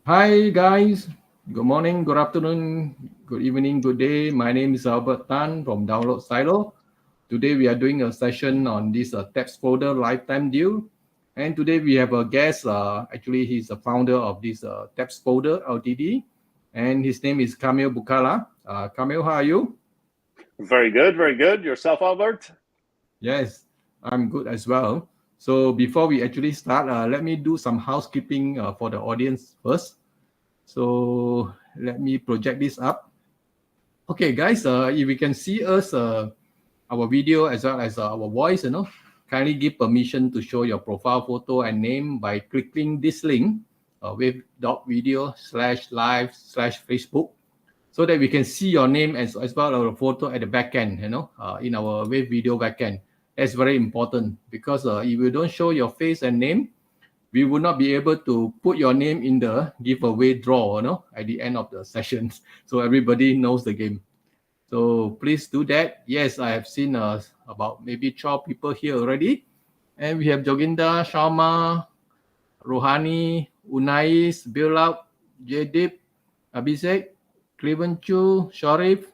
Hi guys, good morning, good afternoon, good evening, good day. My name is Albert Tan from Download Silo. Today we are doing a session on this tax folder lifetime deal. And today we have a guest. Actually, he's the founder of this tax folder LTD. And his name is Kamil Bukala. Kamil, how are you? Very good, very good. Yourself, Albert? Yes, I'm good as well. So before we actually start, let me do some housekeeping for the audience first. So let me project this up. Okay, guys, if you can see us, our video as well as our voice, kindly give permission to show your profile photo and name by clicking this link, wave.video/live/Facebook, so that we can see your name as well as a photo at the back end, in our wave video back end. That's very important because if you don't show your face and name, we will not be able to put your name in the giveaway draw, at the end of the sessions, so everybody knows the game. So please do that. Yes, I have seen about maybe 12 people here already. And we have Joginda, Sharma, Rohani, Unais, Bilal, Jadip, Abhishek, Cleven Chu, Sharif,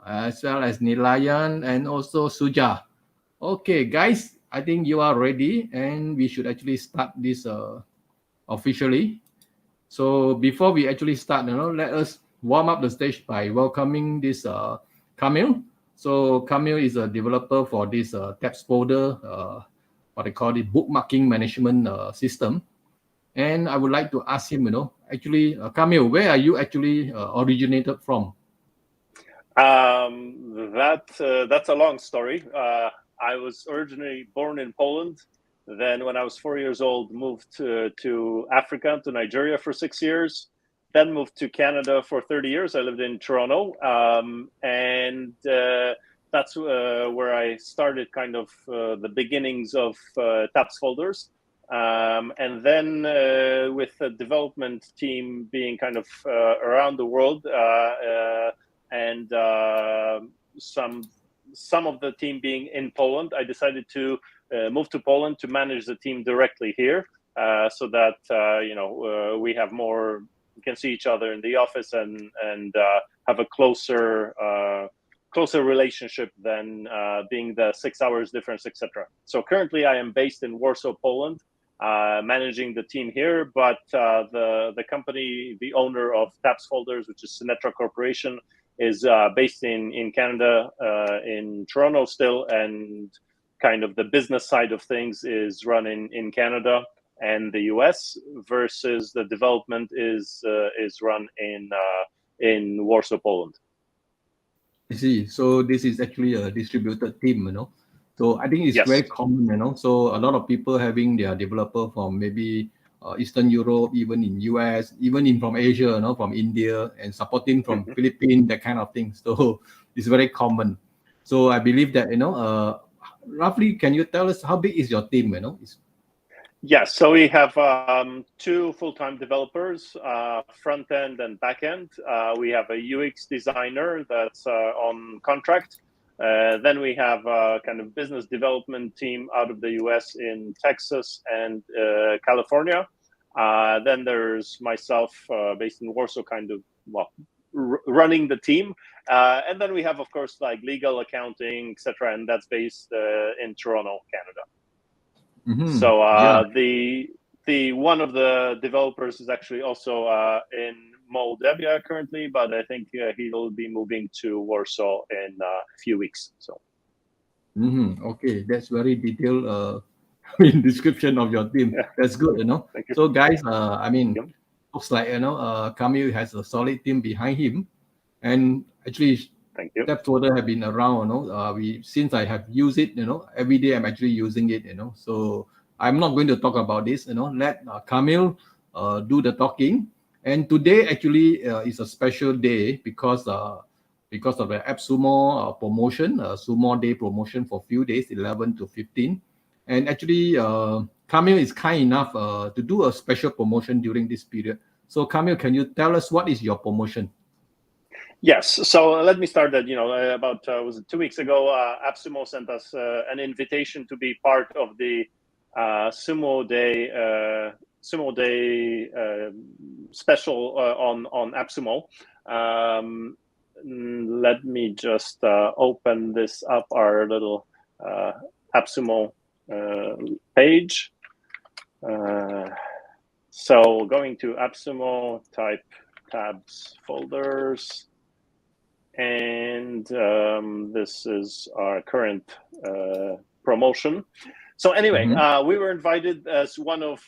as well as Nilayan and also Suja. Okay, guys, I think you are ready and we should actually start this officially. So before we actually start, let us warm up the stage by welcoming this Kamil. So Kamil is a developer for this tabs folder, what they call it, bookmarking management system. And I would like to ask him, actually, Kamil, where are you actually originated from? That's a long story. I was originally born in Poland. Then, when I was 4 years old, moved to Africa, to Nigeria for 6 years. Then moved to Canada for 30 years. I lived in Toronto, and that's where I started kind of the beginnings of TabsFolders. And then with the development team being kind of around the world, and some of the team being in Poland, I decided to move to Poland to manage the team directly here, so that we have more. We can see each other in the office and have a closer relationship than being the 6 hours difference, etc. So currently, I am based in Warsaw, Poland, managing the team here. But the company, the owner of TabsFolders, which is Synetra Corporation, is based in Canada, in Toronto still, and kind of the business side of things is run in Canada and the US, versus the development is run in Warsaw, Poland. I see. So this is actually a distributed team, So I think it's Yes. very common, So a lot of people having their developer from maybe Eastern Europe, even in US, even in from Asia, from India, and supporting from Mm-hmm. Philippines, that kind of thing. So it's very common. So I believe that roughly, can you tell us how big is your team? Yes, so we have two full-time developers, front end and back end. We have a UX designer that's on contract. Then we have a kind of business development team out of the US in Texas and California. Then there's myself, based in Warsaw, kind of, running the team. And then we have, of course, like legal, accounting, etc., and that's based in Toronto, Canada. Mm-hmm. So Yeah. the one of the developers is actually also in Moldavia currently, but I think he'll be moving to Warsaw in a few weeks. So Mm-hmm. Okay, that's very detailed description of your team. yeah, That's good, thank you. So guys, I mean, Yeah. looks like Kamil has a solid team behind him, and actually, Thank you. that folder have been around. We since I have used it, every day I'm actually using it. So I'm not going to talk about this. Let Kamil do the talking. And today actually is a special day because of the AppSumo promotion, Sumo Day promotion for few days, 11 to 15. And actually, Kamil is kind enough to do a special promotion during this period. So, Kamil, can you tell us what is your promotion? Yes. So let me start that. About was it 2 weeks ago? AppSumo sent us an invitation to be part of the Sumo Day special on AppSumo. Let me just open this up, our little AppSumo page. So going to AppSumo, type TabsFolders, and this is our current promotion. So anyway, we were invited as one of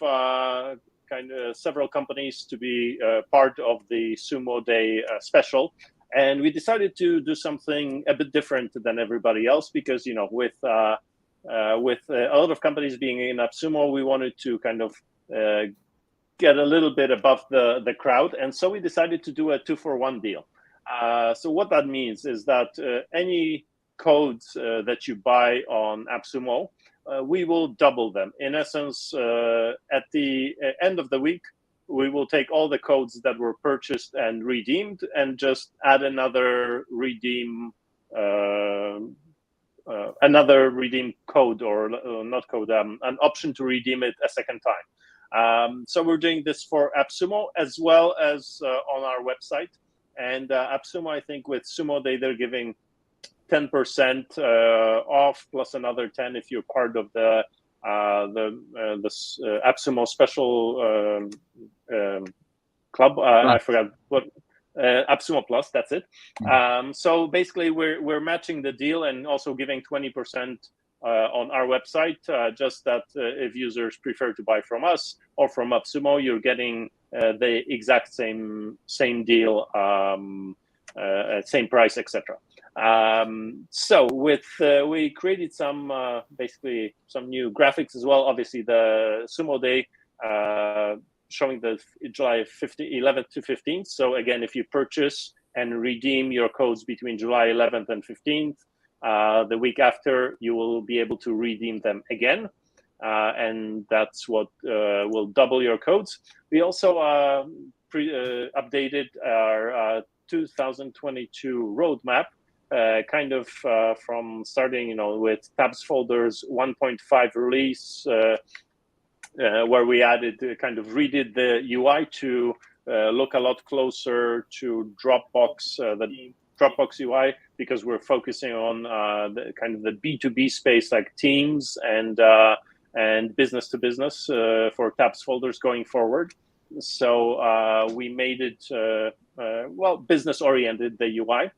several companies to be part of the Sumo Day special, and we decided to do something a bit different than everybody else because, you know, with a lot of companies being in AppSumo, we wanted to kind of get a little bit above the crowd, and so we decided to do a 2-for-1 deal. So what that means is that any codes that you buy on AppSumo, we will double them. In essence, at the end of the week, we will take all the codes that were purchased and redeemed and just add another redeem code, or not code, an option to redeem it a second time. So we're doing this for AppSumo as well as on our website. And AppSumo, I think with Sumo Day, they're giving 10% off plus another 10 if you're part of the AppSumo special club. I forgot what. AppSumo Plus, that's it. So basically, we're matching the deal and also giving 20% on our website. Just that if users prefer to buy from us or from AppSumo, you're getting the exact same deal, same price, etc. So with we created some basically some new graphics as well. Obviously, the Sumo Day. Showing the July 11th to 15th. So again, if you purchase and redeem your codes between July 11th and 15th, the week after, you will be able to redeem them again. And that's what will double your codes. We also updated our 2022 roadmap, kind of from starting, you know, with TabsFolders 1.5 release, where we added, kind of redid the UI to look a lot closer to Dropbox, the Dropbox UI, because we're focusing on the kind of the B2B space, like Teams and business to business for TabsFolders going forward. So we made it well, business oriented, the UI.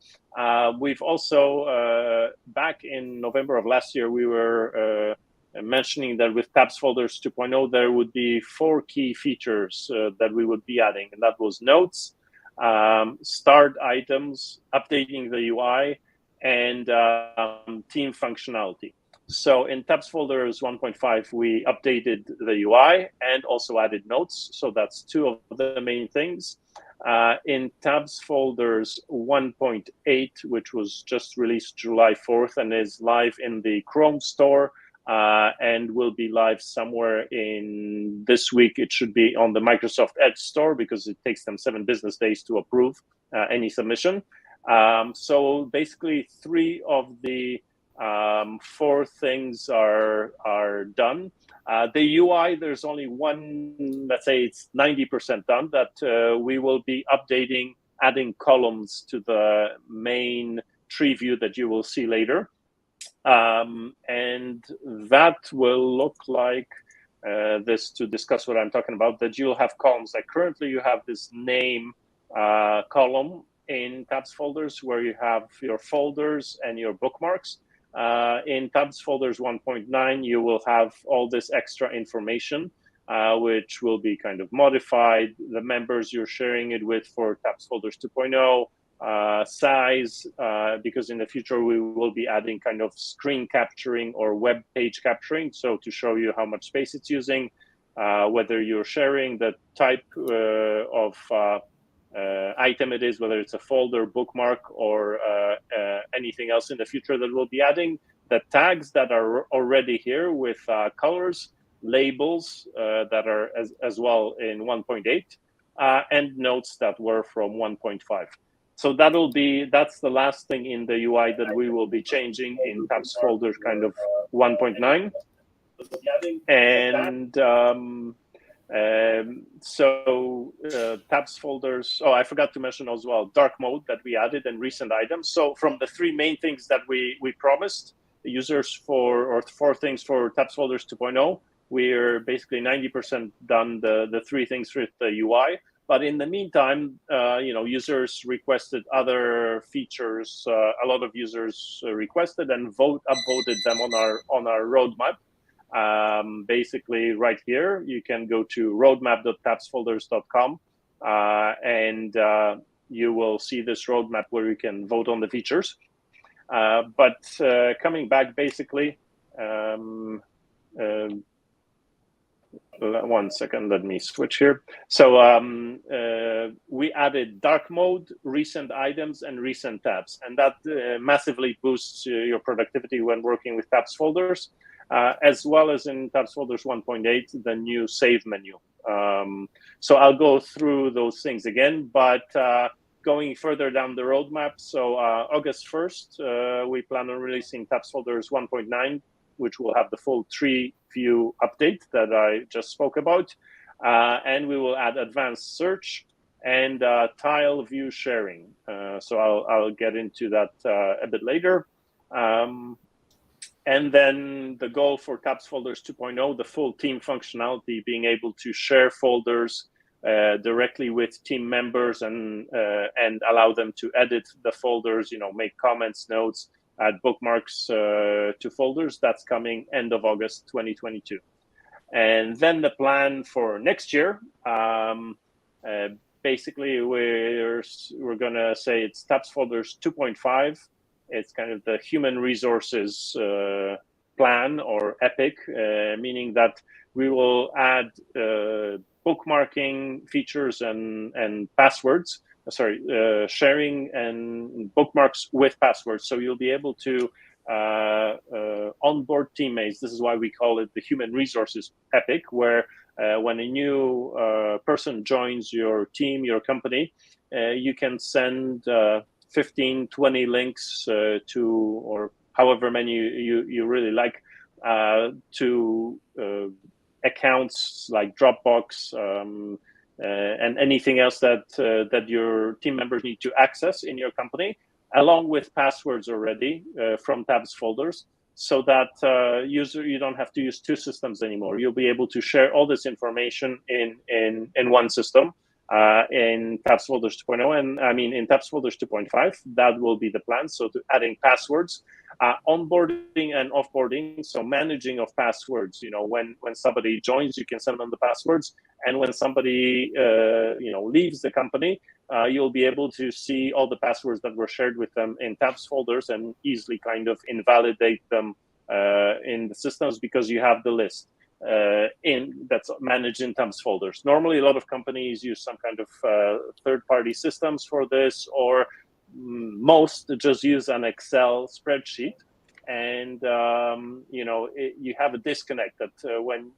We've also back in November of last year, we were mentioning that with TabsFolders 2.0, there would be 4 key features that we would be adding, and that was notes, start items, updating the UI, and team functionality. So in TabsFolders 1.5, we updated the UI and also added notes. So that's 2 of the main things. In TabsFolders 1.8, which was just released July 4th and is live in the Chrome store, and will be live somewhere in this week. It should be on the Microsoft Edge store because it takes them 7 business days to approve any submission. So basically 3 of the 4 things are done. The UI, there's only one, let's say it's 90% done, that we will be updating, adding columns to the main tree view that you will see later. And that will look like this, to discuss what I'm talking about, that you'll have columns. Like currently you have this name column in TabsFolders where you have your folders and your bookmarks. In TabsFolders 1.9, you will have all this extra information, which will be kind of modified, the members you're sharing it with for TabsFolders 2.0, size, because in the future we will be adding kind of screen capturing or web page capturing, so to show you how much space it's using, whether you're sharing, the type of item it is, whether it's a folder, bookmark, or anything else in the future that we'll be adding, the tags that are already here with colors, labels that are as well in 1.8, and notes that were from 1.5. So that's the last thing in the UI that we will be changing in TabsFolders kind of 1.9. And tabs folders. Oh, I forgot to mention as well dark mode that we added and recent items. So from the three main things that we promised the users for things for tabs folders 2.0, we're basically 90% done the three things with the UI. But in the meantime, users requested other features. A lot of users requested and upvoted them on our roadmap. Basically, right here, you can go to roadmap.tabsfolders.com and you will see this roadmap where you can vote on the features. But coming back, basically, one second, let me switch here. So we added dark mode, recent items, and recent tabs, and that massively boosts your productivity when working with tabs folders, as well as in tabs folders 1.8, the new save menu. So I'll go through those things again, but going further down the roadmap, so August 1st, we plan on releasing tabs folders 1.9, which will have the full tree view update that I just spoke about. And we will add advanced search and tile view sharing. So I'll get into that a bit later. And then the goal for tabs folders 2.0, the full team functionality, being able to share folders directly with team members and allow them to edit the folders, make comments, notes, add bookmarks to folders. That's coming end of August 2022. And then the plan for next year, basically we're going to say it's tabs folders 2.5. It's kind of the human resources plan or epic, meaning that we will add bookmarking features and passwords. Sharing and bookmarks with passwords. So you'll be able to onboard teammates. This is why we call it the human resources epic, where when a new person joins your team, your company, you can send 15, 20 links to, or however many you really like, to accounts like Dropbox, and anything else that your team members need to access in your company, along with passwords already from tabs folders, so that you don't have to use two systems anymore. You'll be able to share all this information in one system in tabs folders 2.0, and I mean in tabs folders 2.5. That will be the plan. So adding passwords, onboarding and offboarding, so managing of passwords. When somebody joins, you can send them the passwords, and when somebody leaves the company, you'll be able to see all the passwords that were shared with them in tabs folders and easily kind of invalidate them in the systems because you have the list that's managed in tabs folders. Normally, a lot of companies use some kind of third-party systems for this, or most just use an Excel spreadsheet, and you have a disconnect that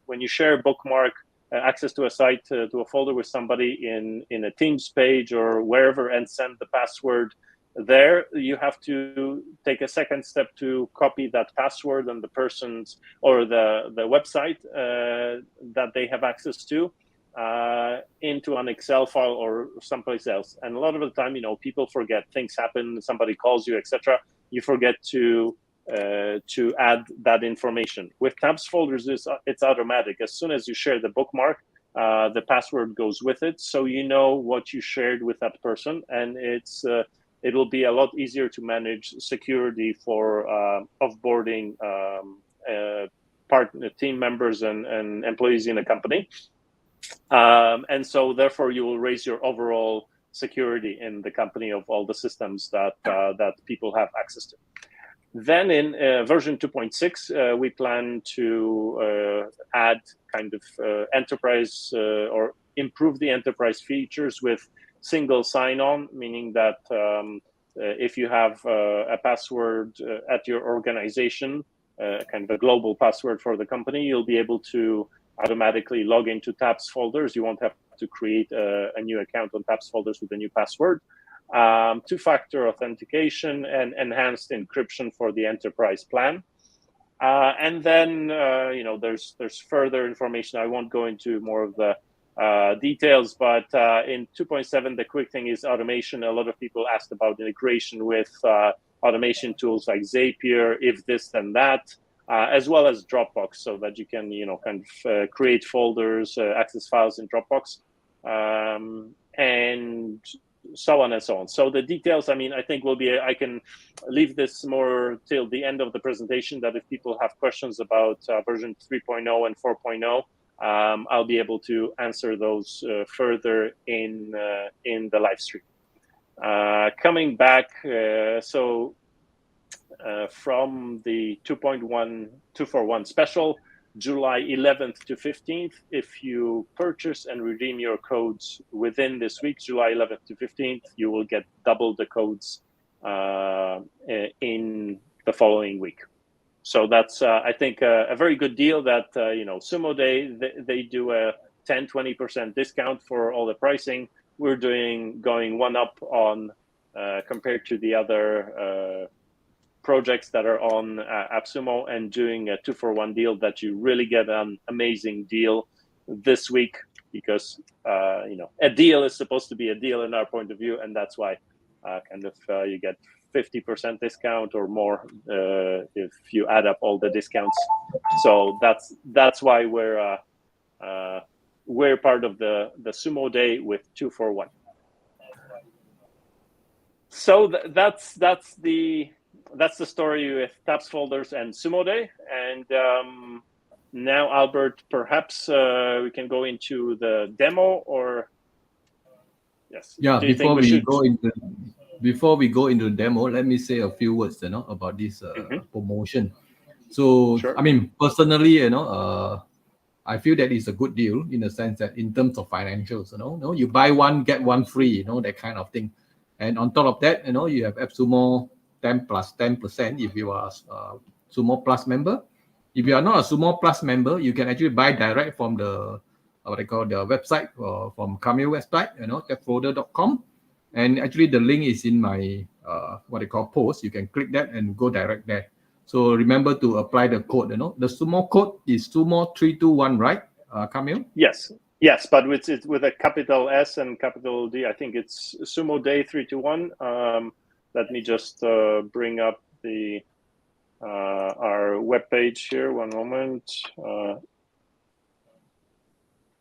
when you share a bookmark, access to a site, to a folder with somebody in a Teams page or wherever, and send the password there, you have to take a second step to copy that password and the person's or the website that they have access to into an Excel file or someplace else. And a lot of the time, people forget, things happen, somebody calls you, etc. You forget to add that information. With tabs folders, it's automatic. As soon as you share the bookmark, the password goes with it, so you know what you shared with that person, and it will be a lot easier to manage security for offboarding team members and employees in a company. And so therefore you will raise your overall security in the company of all the systems that people have access to. Then in version 2.6, we plan to add kind of enterprise or improve the enterprise features with single sign-on, meaning that if you have a password at your organization, kind of a global password for the company, you'll be able to automatically log into tabs folders. You won't have to create a new account on tabs folders with a new password. Two-factor authentication and enhanced encryption for the enterprise plan. And then there's further information. I won't go into more of the details, but in 2.7, the quick thing is automation. A lot of people asked about integration with automation tools like Zapier, if this then that, as well as Dropbox, so that you can kind of create folders, access files in Dropbox, and so on and so on. So the details, I think I can leave this more till the end of the presentation, that if people have questions about version 3.0 and 4.0, I'll be able to answer those further in the live stream. Coming back, from the 2.1 special, July 11th to 15th, if you purchase and redeem your codes within this week, July 11th to 15th, you will get double the codes in the following week. So that's, I think, a very good deal that, Sumo Day, they do a 10-20% discount for all the pricing. We're going one up on compared to the other projects that are on AppSumo, and doing a 2-for-1 deal that you really get an amazing deal this week, because a deal is supposed to be a deal in our point of view, and that's why you get 50% discount or more if you add up all the discounts. So that's why we're part of the Sumo Day with 2-for-1. So that's the story with TabsFolders and Sumo Day. And now, Albert, perhaps we can go into the demo, or yes? Yeah. Before we go into the demo, let me say a few words, about this promotion. So, Sure. Personally, I feel that it's a good deal in the sense that in terms of financials, you buy one get one free, that kind of thing. And on top of that, you have AppSumo 10 plus 10% if you are a Sumo Plus member. If you are not a Sumo Plus member, you can actually buy direct from the the website from Kamil website, TabsFolders.com. And actually the link is in my post. You can click that and go direct there. So remember to apply the code. The Sumo code is Sumo321, right, Kamil? Yes, but with a capital S and capital D. I think it's Sumo Day 321. Let me just bring up our webpage here. One moment.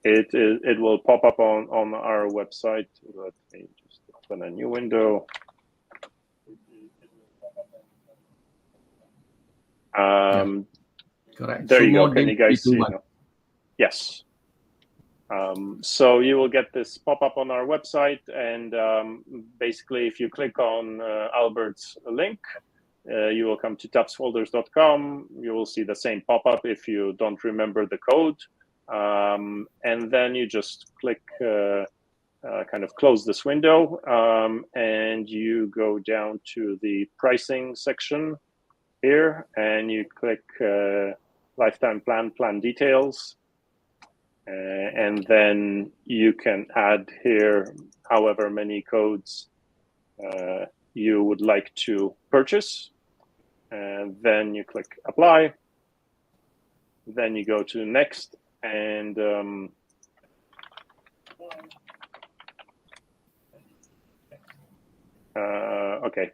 It will pop up on our website. Let me just open a new window. Correct. There Sumo you go. Can you guys see? Yes. So you will get this pop up on our website, and basically, if you click on Albert's link, you will come to TabsFolders.com. You will see the same pop up if you don't remember the code, and then you just click, kind of close this window, and you go down to the pricing section here, and you click lifetime plan details. And then you can add here however many codes you would like to purchase. And then you click apply. Then you go to next, and okay,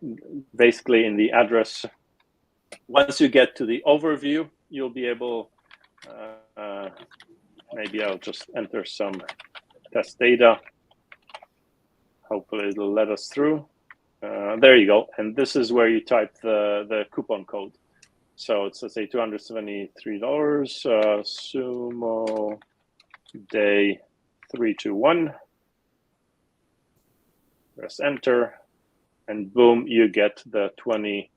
basically in the address, once you get to the overview, you'll be able, maybe I'll just enter some test data. Hopefully it'll let us through. There you go. And this is where you type the coupon code. So it's, let's say, $273, Sumo Day 321. Press enter, and boom, you get the 20%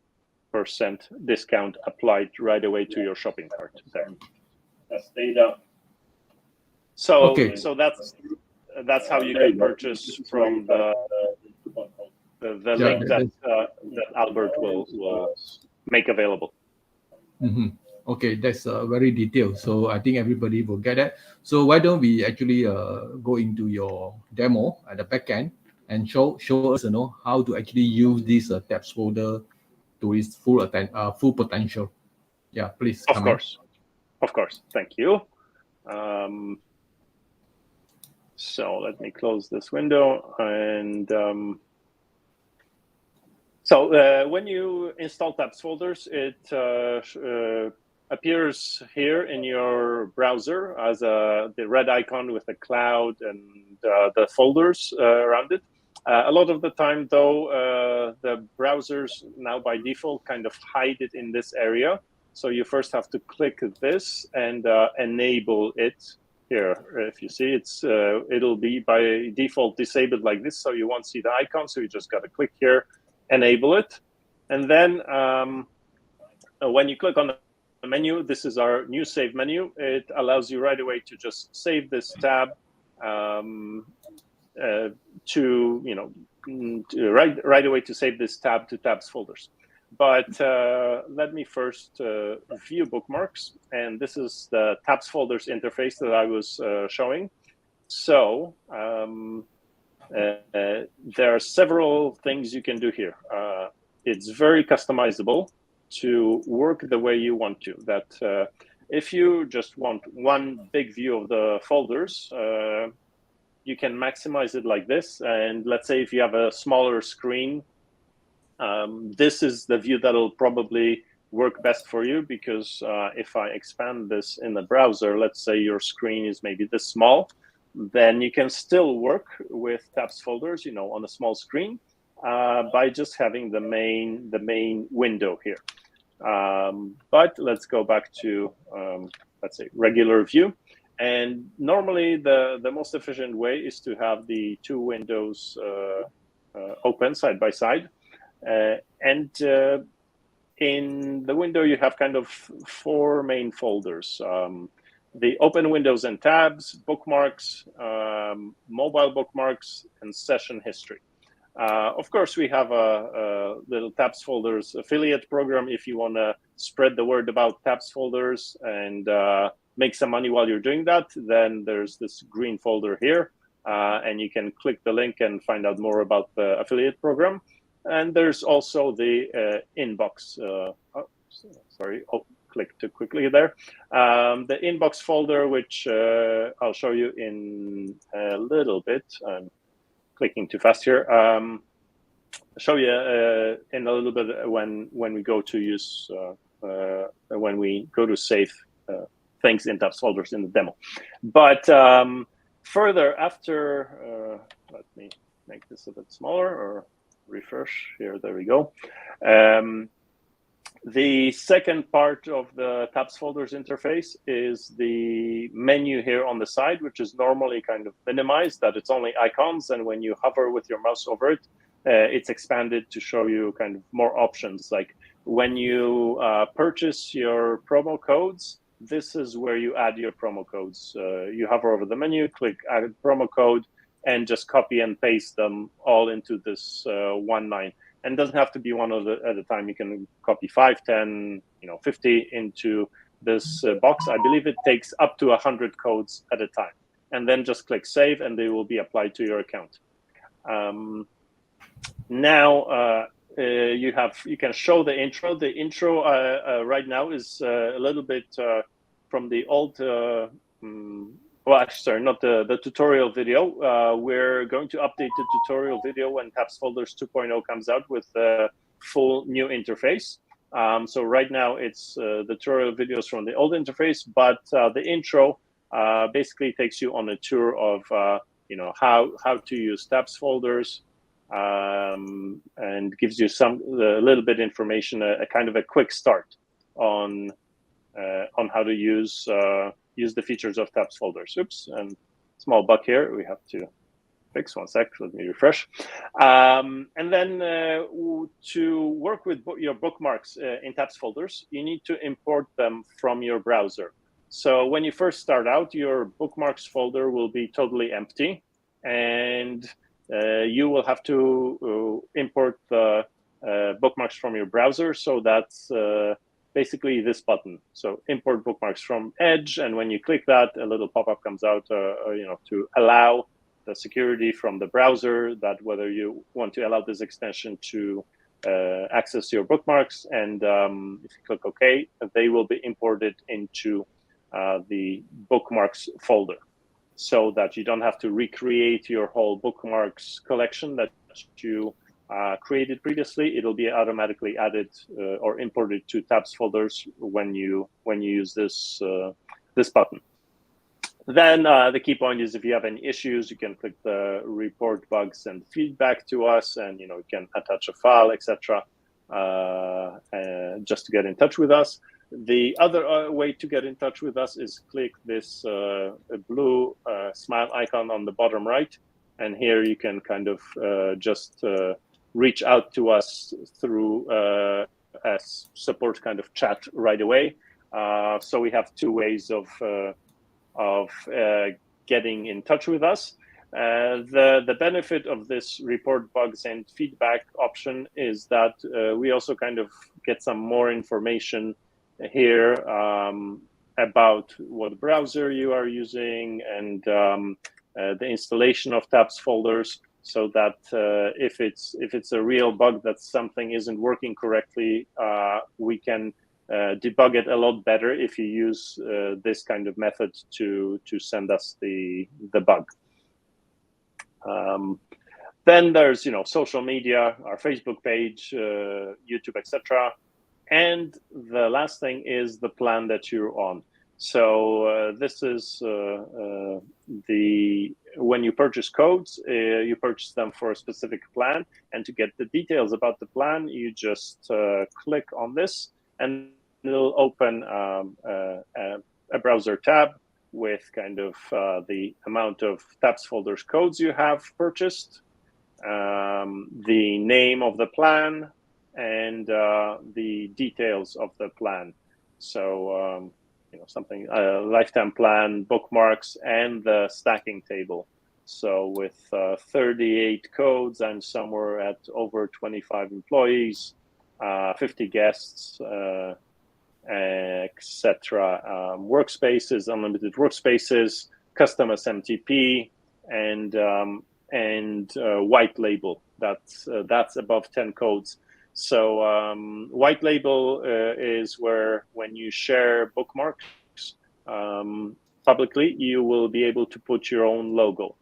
discount applied right away to your shopping cart there. That's data. So, okay. So that's how you can purchase from the link that Albert will make available. Mm-hmm. Okay, that's very detailed. So I think everybody will get it. So why don't we actually go into your demo at the back end and show us, how to actually use this TabsFolder to its full potential. Yeah, please. Of course. Thank you. So let me close this window. And so when you install TabsFolders, it appears here in your browser as the red icon with the cloud and the folders around it. A lot of the time, though, the browsers now by default kind of hide it in this area. So you first have to click this and enable it here. If you see, it'll be by default disabled like this, so you won't see the icon. So you just got to click here, enable it, and then when you click on the menu, this is our new save menu. It allows you right away to just save this tab right away to save this tab to TabsFolders. But let me first view bookmarks, and this is the TabsFolders interface that I was showing. So there are several things you can do here. It's very customizable to work the way you want to. That if you just want one big view of the folders, you can maximize it like this. And let's say if you have a smaller screen, this is the view that'll probably work best for you, because if I expand this in the browser, let's say your screen is maybe this small, then you can still work with TabsFolders, on a small screen by just having the main window here. But let's go back to let's say regular view. And normally the most efficient way is to have the two windows open side by side. And in the window, you have kind of four main folders. The open windows and tabs, bookmarks, mobile bookmarks, and session history. Of course, we have a little TabsFolders affiliate program if you want to spread the word about TabsFolders and make some money while you're doing that. Then there's this green folder here, and you can click the link and find out more about the affiliate program. And there's also the inbox. Click too quickly there. The inbox folder, which I'll show you in a little bit. I'm clicking too fast here. Show you in a little bit when we go to use when we go to save things in TabsFolders in the demo. But further, after let me make this a bit smaller or refresh here. There we go. The second part of the TabsFolders interface is the menu here on the side, which is normally kind of minimized, that it's only icons. And when you hover with your mouse over it, it's expanded to show you kind of more options. Like when you purchase your promo codes, this is where you add your promo codes. You hover over the menu, click add promo code, and just copy and paste them all into this one line. And it doesn't have to be one at a time. You can copy 5, 10, 50 into this box. I believe it takes up to 100 codes at a time. And then just click save, and they will be applied to your account. Now you can show the intro. The intro right now is a little bit from the old. Well, actually, sorry, not the tutorial video. We're going to update the tutorial video when TabsFolders 2.0 comes out with the full new interface. So right now it's the tutorial videos from the old interface, but the intro basically takes you on a tour of how to use TabsFolders and gives you a little bit information, a kind of a quick start on how to use the features of TabsFolders. Oops, and small bug here. We have to fix. One sec. Let me refresh. And then to work with your bookmarks in TabsFolders, you need to import them from your browser. So when you first start out, your bookmarks folder will be totally empty, and you will have to import the bookmarks from your browser. So that's basically this button. So import bookmarks from Edge, and when you click that, a little pop-up comes out, to allow the security from the browser, that whether you want to allow this extension to access to your bookmarks, and if you click OK, they will be imported into the Bookmarks folder, so that you don't have to recreate your whole Bookmarks collection that you created previously. It'll be automatically added or imported to TabsFolders when you use this this button. Then the key point is, if you have any issues, you can click the report bugs and feedback to us, and you can attach a file, etc. Just to get in touch with us. The other way to get in touch with us is click this blue smile icon on the bottom right, and here you can kind of just reach out to us through a support kind of chat right away. So we have two ways of getting in touch with us. The benefit of this report bugs and feedback option is that we also kind of get some more information here about what browser you are using, and the installation of TabsFolders, so that if it's a real bug that something isn't working correctly, we can debug it a lot better if you use this kind of method to send us the bug. Then there's social media, our Facebook page, YouTube, etc. And the last thing is the plan that you're on. So this is when you purchase codes, you purchase them for a specific plan, and to get the details about the plan, you just click on this, and it'll open a browser tab with kind of the amount of TabsFolders codes you have purchased, the name of the plan, and the details of the plan. So something lifetime plan, bookmarks, and the stacking table. So with 38 codes, I'm somewhere at over 25 employees, 50 guests, etc. Workspaces, unlimited workspaces, custom SMTP, and white label. That's above 10 codes. So white label is where, when you share bookmarks publicly, you will be able to put your own logo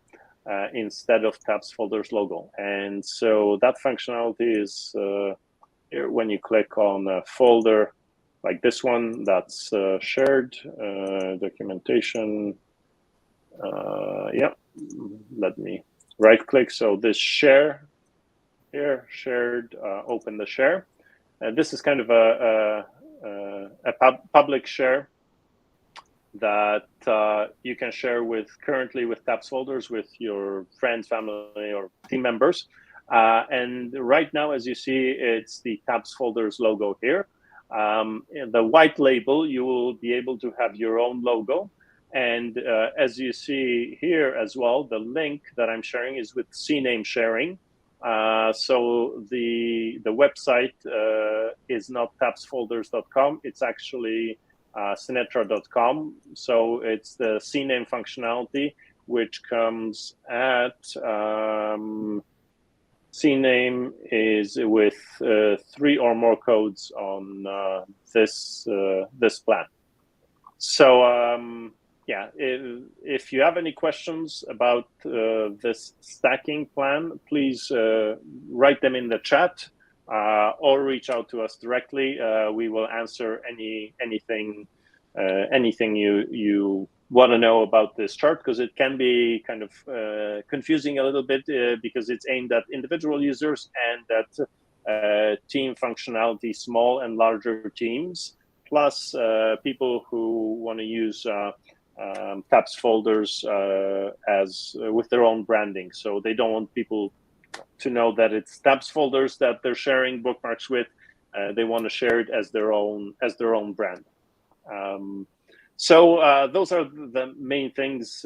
instead of TabsFolders logo. And so that functionality is when you click on a folder like this one, that's shared documentation. Yeah, let me right click. So this share here, shared, open the share. This is kind of a public share that you can share currently with TabsFolders with your friends, family, or team members. And right now, as you see, it's the TabsFolders logo here. In the white label, you will be able to have your own logo. And as you see here as well, the link that I'm sharing is with CNAME sharing. So the website is not TabsFolders.com. It's actually Sinetra.com. So it's the CNAME functionality, which comes at CNAME is with 3 or more codes on this plan. So yeah, if you have any questions about this stacking plan, please write them in the chat or reach out to us directly. We will answer anything you want to know about this chart, because it can be kind of confusing a little bit because it's aimed at individual users and at team functionality, small and larger teams, plus people who want to use TabsFolders as with their own branding. So they don't want people to know that it's TabsFolders that they're sharing bookmarks with. They want to share it as their own brand. So those are the main things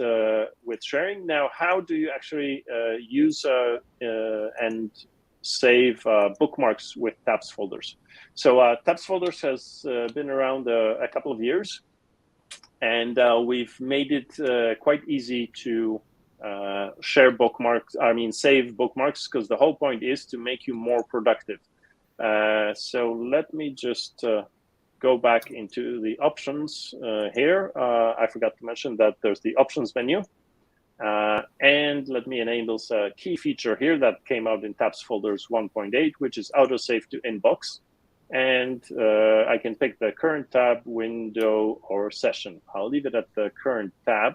with sharing. Now, how do you actually use and save bookmarks with TabsFolders? So TabsFolders has been around a couple of years, and we've made it quite easy to share bookmarks. I mean, save bookmarks, because the whole point is to make you more productive. So let me just go back into the options here. I forgot to mention that there's the options menu. And let me enable a key feature here that came out in TabsFolders 1.8, which is autosave to inbox. And I can pick the current tab, window, or session. I'll leave it at the current tab.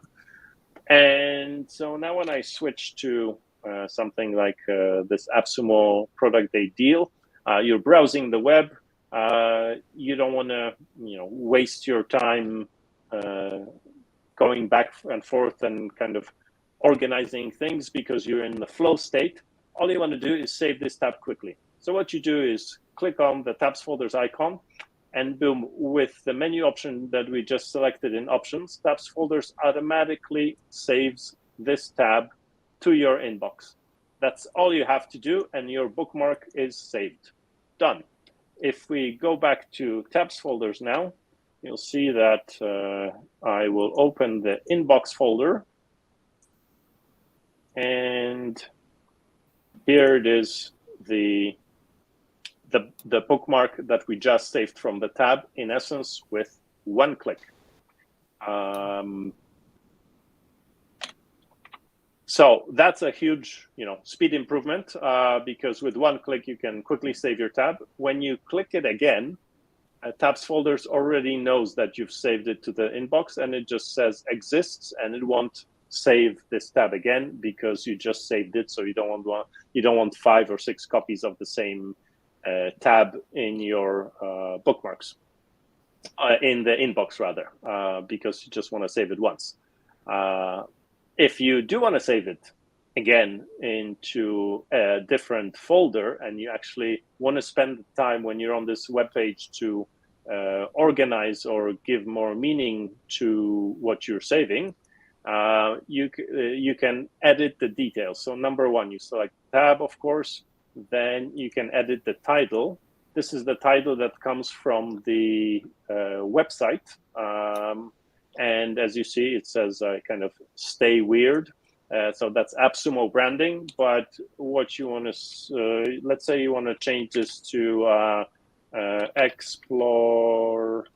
And so now when I switch to something like this AppSumo product day deal, you're browsing the web. You don't want to waste your time going back and forth and kind of organizing things because you're in the flow state. All you want to do is save this tab quickly. So what you do is click on the TabsFolders icon, and boom, with the menu option that we just selected in options, TabsFolders automatically saves this tab to your inbox. That's all you have to do, and your bookmark is saved. Done. If we go back to TabsFolders now, you'll see that I will open the inbox folder. And here it is, the bookmark that we just saved from the tab, in essence, with one click. So that's a huge, speed improvement because with one click you can quickly save your tab. When you click it again, TabsFolders already knows that you've saved it to the inbox, and it just says exists, and it won't save this tab again because you just saved it. So you don't want 5 or 6 copies of the same tab in your bookmarks, in the inbox rather, because you just want to save it once. If you do want to save it again into a different folder, and you actually want to spend the time when you're on this web page to organize or give more meaning to what you're saving, you can edit the details. So number one, you select tab, of course. Then you can edit the title. This is the title that comes from the website. And as you see, it says kind of stay weird. So that's AppSumo branding. But what you want to, let's say you want to change this to explore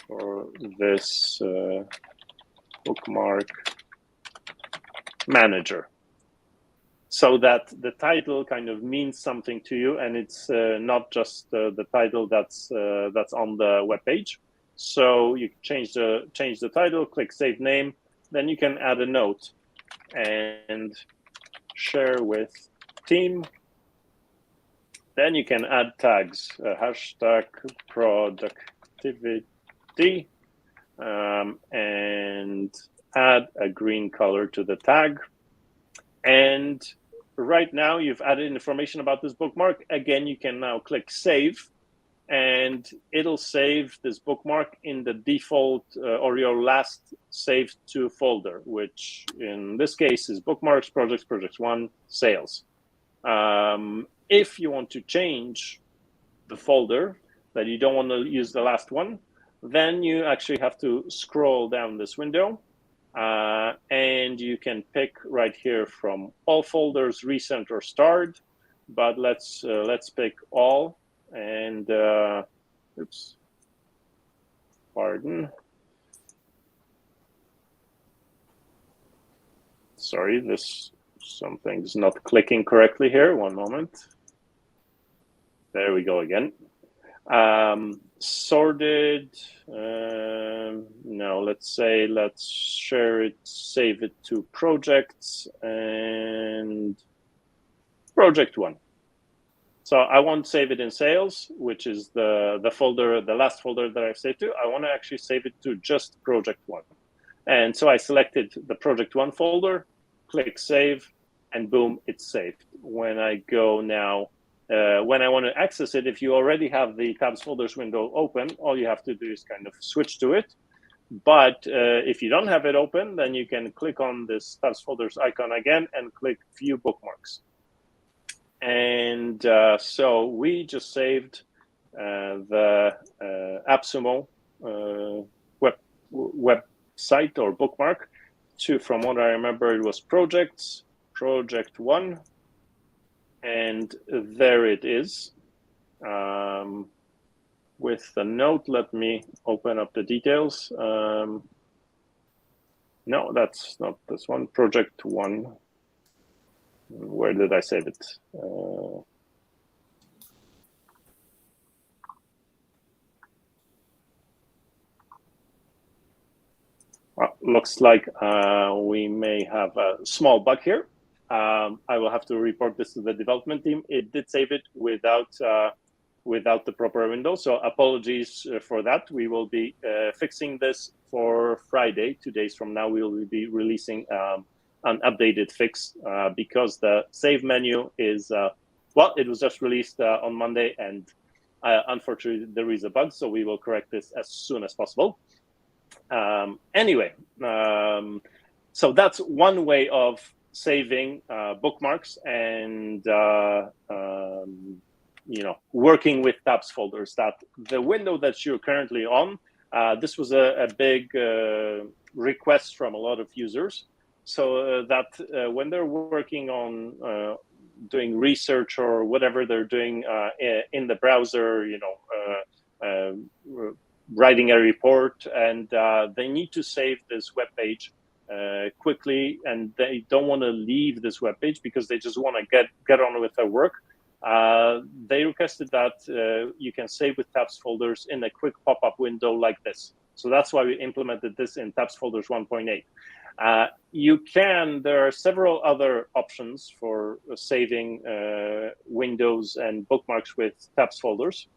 for this bookmark manager, so that the title kind of means something to you, and it's not just the title that's on the web page. So you change the title, click save name, then you can add a note and share with team. Then you can add tags, hashtag productivity, and add a green color to the tag. And right now you've added information about this bookmark. Again, you can now click save, and it'll save this bookmark in the default or your last saved to folder, which in this case is bookmarks, projects, projects 1, sales. If you want to change the folder that you don't want to use the last one, then you actually have to scroll down this window, and you can pick right here from all folders, recent or starred. But let's pick all, and oops, pardon. Sorry, something's not clicking correctly here. One moment. There we go again. Sorted. No, let's share it, save it to projects and project 1. So I won't save it in sales, which is the folder, the last folder that I've saved to. I want to actually save it to just project 1. And so I selected the project 1 folder, click save, and boom, it's saved. When I go now, when I want to access it, if you already have the TabsFolders window open, all you have to do is kind of switch to it. But if you don't have it open, then you can click on this TabsFolders icon again and click View Bookmarks. And so we just saved the AppSumo website or bookmark to, from what I remember, it was projects, project 1. And there it is. With the note, let me open up the details. No, that's not this one. Project 1. Where did I save it? Looks like we may have a small bug here. I will have to report this to the development team. It did save it without the proper window, so apologies for that. We will be fixing this for Friday. 2 days from now, we will be releasing an updated fix because the save menu is, well, it was just released on Monday, and unfortunately, there is a bug, so we will correct this as soon as possible. Anyway, so that's one way of saving bookmarks and working with tabs folders. That the window that you're currently on, this was a big request from a lot of users. So that when they're working on doing research or whatever they're doing in the browser, writing a report, and they need to save this web page quickly, and they don't want to leave this web page because they just want to get on with their work. They requested that you can save with tabs folders in a quick pop-up window like this. So that's why we implemented this in tabs folders 1.8. There are several other options for saving windows and bookmarks with tabs folders.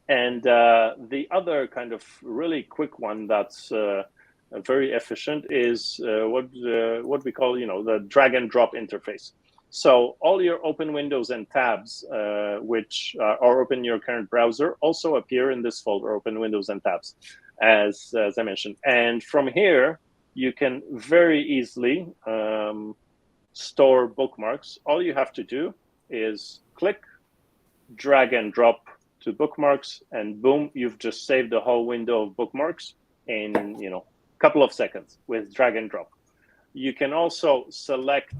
And the other kind of really quick one that's very efficient is what we call, the drag and drop interface. So all your open windows and tabs, which are open in your current browser, also appear in this folder, open windows and tabs, as I mentioned. And from here, you can very easily store bookmarks. All you have to do is click, drag and drop to bookmarks, and boom, you've just saved the whole window of bookmarks in a couple of seconds with drag and drop. You can also select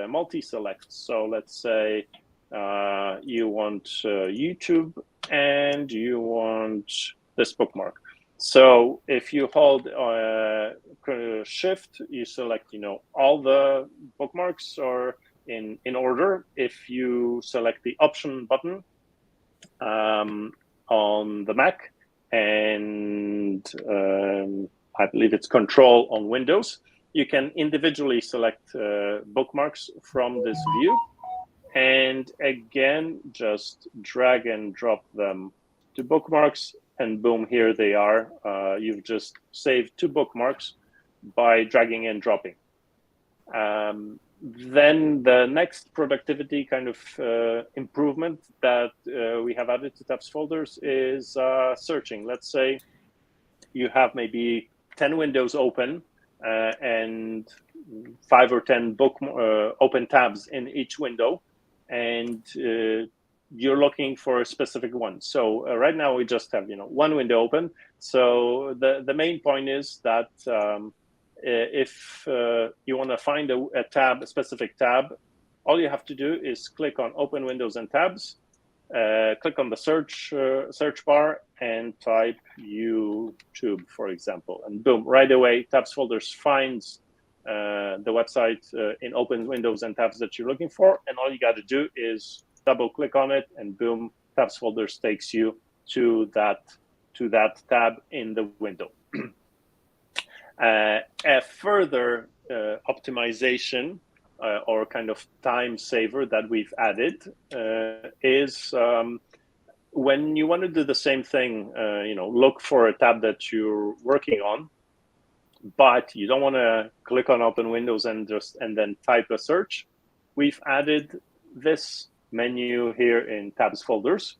multi-select. So let's say you want YouTube and you want this bookmark. So if you hold Shift, you select all the bookmarks or in order. If you select the Option button on the Mac, and I believe it's Control on Windows, you can individually select bookmarks from this view, and again, just drag and drop them to bookmarks, and boom, here they are. You've just saved 2 bookmarks by dragging and dropping. Then the next productivity kind of improvement that we have added to tabs folders is searching. Let's say you have maybe 10 windows open and 5 or 10 open tabs in each window, and you're looking for a specific one. So right now we just have one window open. So the main point is that if you want to find a specific tab, all you have to do is click on Open Windows and Tabs, click on the search bar, and type YouTube, for example, and boom, right away, tabs folders finds the website in Open Windows and Tabs that you're looking for, and all you got to do is double click on it, and boom, tabs folders takes you to that tab in the window. A further optimization or kind of time saver that we've added is when you want to do the same thing, look for a tab that you're working on, but you don't want to click on Open Windows and then type a search. We've added this menu here in tabs folders,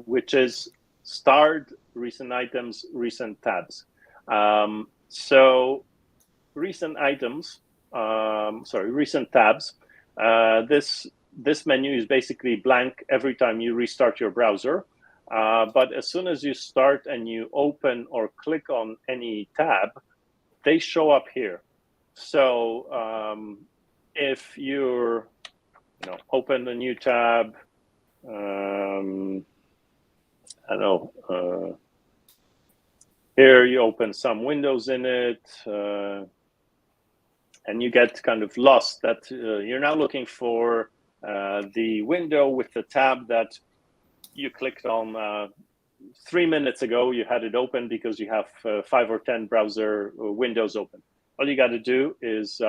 which is starred, recent items, recent tabs. So recent items, recent tabs, this menu is basically blank every time you restart your browser. But as soon as you start and you open or click on any tab, they show up here. So if you're open a new tab. I don't know. Here you open some windows in it, and you get kind of lost that you're now looking for the window with the tab that you clicked on 3 minutes ago. You had it open because you have 5 or 10 browser windows open. All you got to do is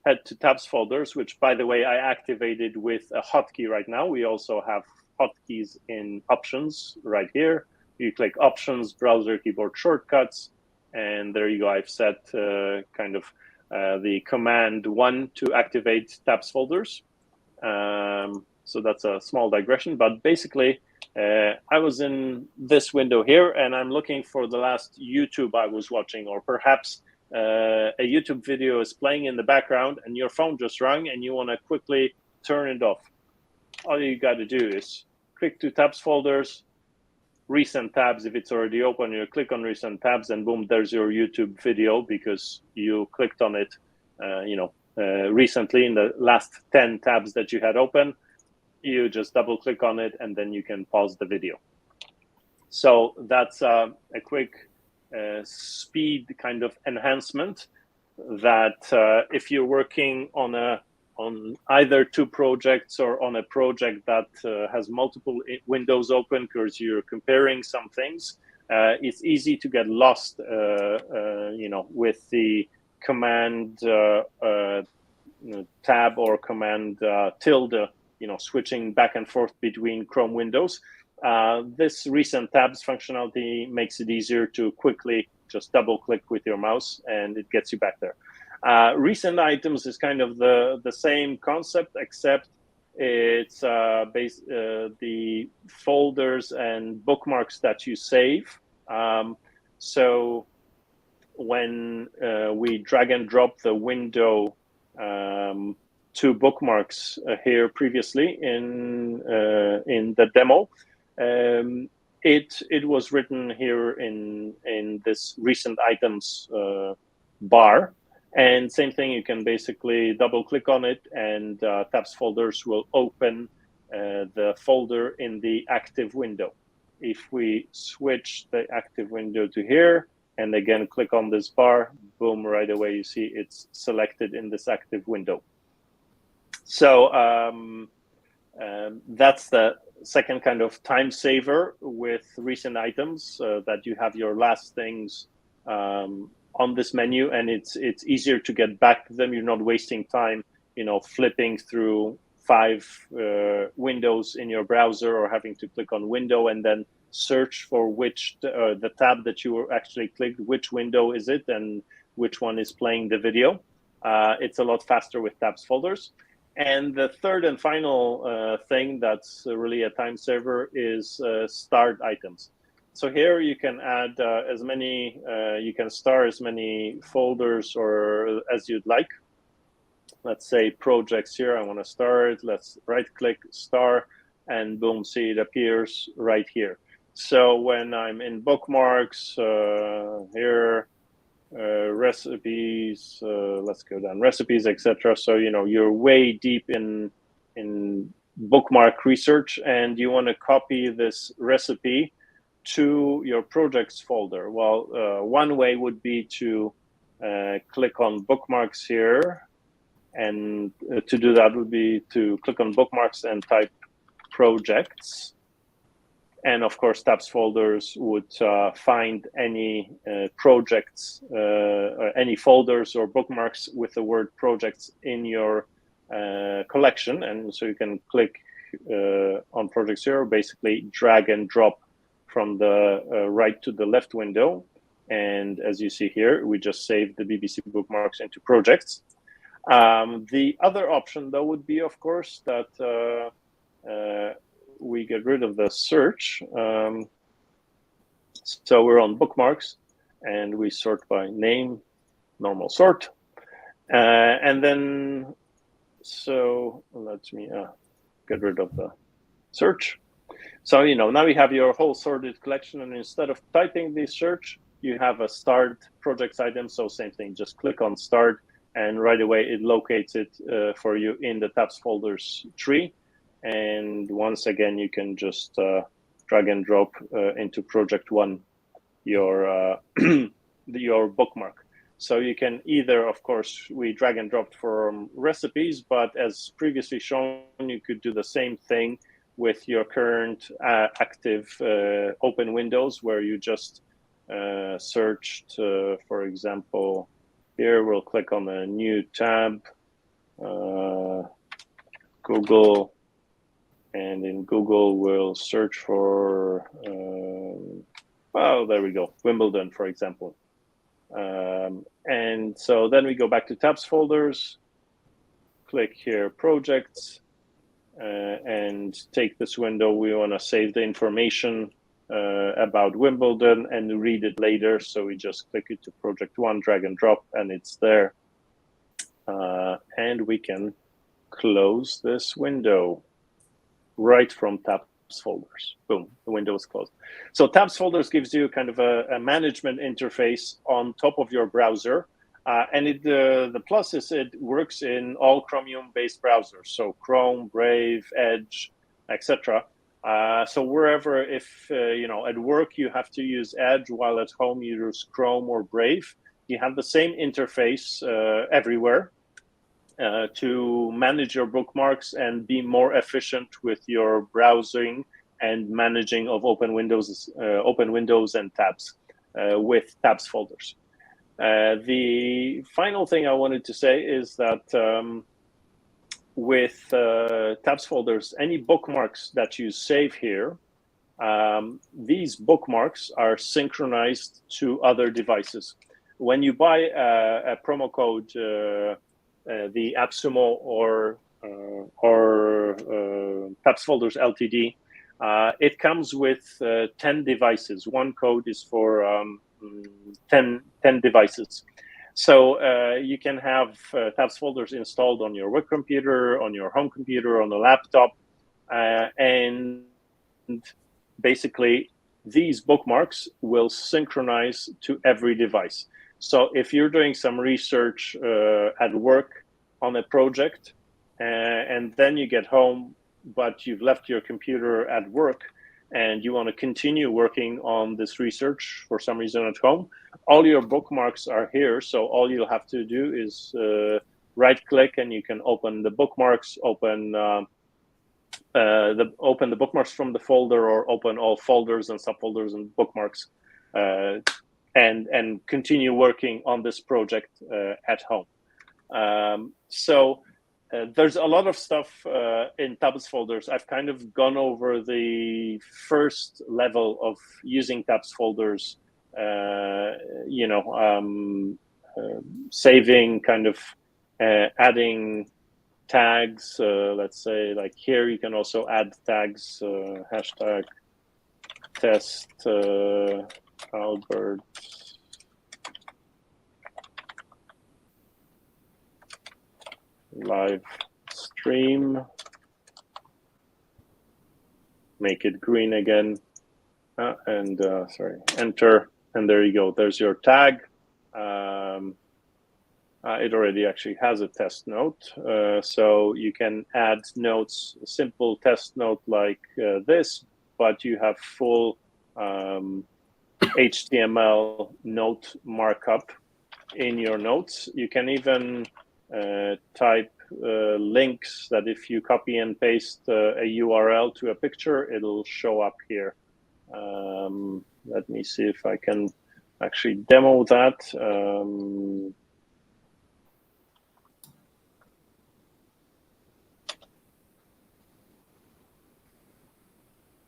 head to TabsFolders, which, by the way, I activated with a hotkey right now. We also have hotkeys in options right here. You click options, browser keyboard shortcuts, and there you go. I've set kind of the command 1 to activate TabsFolders. So that's a small digression, but basically I was in this window here and I'm looking for the last YouTube I was watching, or perhaps a YouTube video is playing in the background and your phone just rang and you want to quickly turn it off. All you got to do is click to TabsFolders, recent tabs. If it's already open, you click on recent tabs and boom, there's your YouTube video because you clicked on it recently in the last 10 tabs that you had open. You just double click on it and then you can pause the video. So that's a quick speed kind of enhancement that if you're working on either 2 projects or on a project that has multiple windows open because you're comparing some things, it's easy to get lost, with the command tab or command tilde, switching back and forth between Chrome windows. This recent tabs functionality makes it easier to quickly just double click with your mouse and it gets you back there. Recent items is kind of the same concept, except it's the folders and bookmarks that you save. So when we drag and drop the window to bookmarks here previously in the demo, it was written here in this recent items bar. And same thing, you can basically double click on it and TabsFolders will open the folder in the active window. If we switch the active window to here and again click on this bar, boom, right away you see it's selected in this active window. So that's the second kind of time saver with recent items, that you have your last things on this menu and it's easier to get back to them. You're not wasting time, flipping through 5 windows in your browser or having to click on window and then search for which the tab that you were actually clicked, which window is it and which one is playing the video. It's a lot faster with TabsFolders. And the third and final thing that's really a time saver is start items. So here you can add as many, you can star as many folders or as you'd like. Let's say projects here, I want to start. Let's right click, star, and boom, see it appears right here. So when I'm in bookmarks here, recipes, let's go down, recipes, etc. So, you're way deep in bookmark research and you want to copy this recipe to your projects folder. Well, one way would be to click on bookmarks here, and to do that would be to click on bookmarks and type projects, and of course TabsFolders would find any projects, any folders or bookmarks with the word projects in your collection, and so you can click on projects here, basically drag and drop from the right to the left window. And as you see here, we just saved the BBC bookmarks into projects. The other option, though, would be, of course, that we get rid of the search. So we're on bookmarks and we sort by name, normal sort. And then, so let me get rid of the search. So, now you have your whole sorted collection, and instead of typing the search, you have a start projects item. So same thing, just click on start and right away it locates it for you in the TabsFolders tree. And once again, you can just drag and drop into project one your your bookmark. So you can either, of course, we drag and drop from recipes, but as previously shown, you could do the same thing with your current active open windows, where you just searched, for example, here we'll click on a new tab, Google, and in Google we'll search for, well, there we go, Wimbledon, for example. And so then we go back to TabsFolders, click here, projects, and take this window. We want to save the information about Wimbledon and read it later. So we just click it to project one, drag and drop, and it's there. And we can close this window right from TabsFolders. Boom, the window is closed. So TabsFolders gives you kind of a management interface on top of your browser. And the plus is it works in all Chromium-based browsers. So Chrome, Brave, Edge, etc. So wherever, if at work you have to use Edge, while at home you use Chrome or Brave, you have the same interface everywhere to manage your bookmarks and be more efficient with your browsing and managing of open windows and tabs with TabsFolders. The final thing I wanted to say is that with TabsFolders, any bookmarks that you save here, these bookmarks are synchronized to other devices. When you buy a promo code, the AppSumo or TabsFolders LTD, it comes with 10 devices. One code is for 10 devices. So you can have TabsFolders installed on your work computer, on your home computer, on a laptop, and basically these bookmarks will synchronize to every device. So if you're doing some research at work on a project, and then you get home, but you've left your computer at work, and you want to continue working on this research for some reason at home, all your bookmarks are here. So all you'll have to do is right-click, and you can open the bookmarks, open the bookmarks from the folder, or open all folders and subfolders and bookmarks, and continue working on this project at home. So there's a lot of stuff in TabsFolders. I've kind of gone over the first level of using TabsFolders, saving, kind of adding tags. Let's say, like here, you can also add tags, hashtag test Albert live stream, make it green again, and sorry, enter, and there you go. There's your tag. It already actually has a test note, so you can add notes, a simple test note like this, but you have full HTML note markup in your notes. You can even type links that if you copy and paste a URL to a picture, it'll show up here. Let me see if I can actually demo that.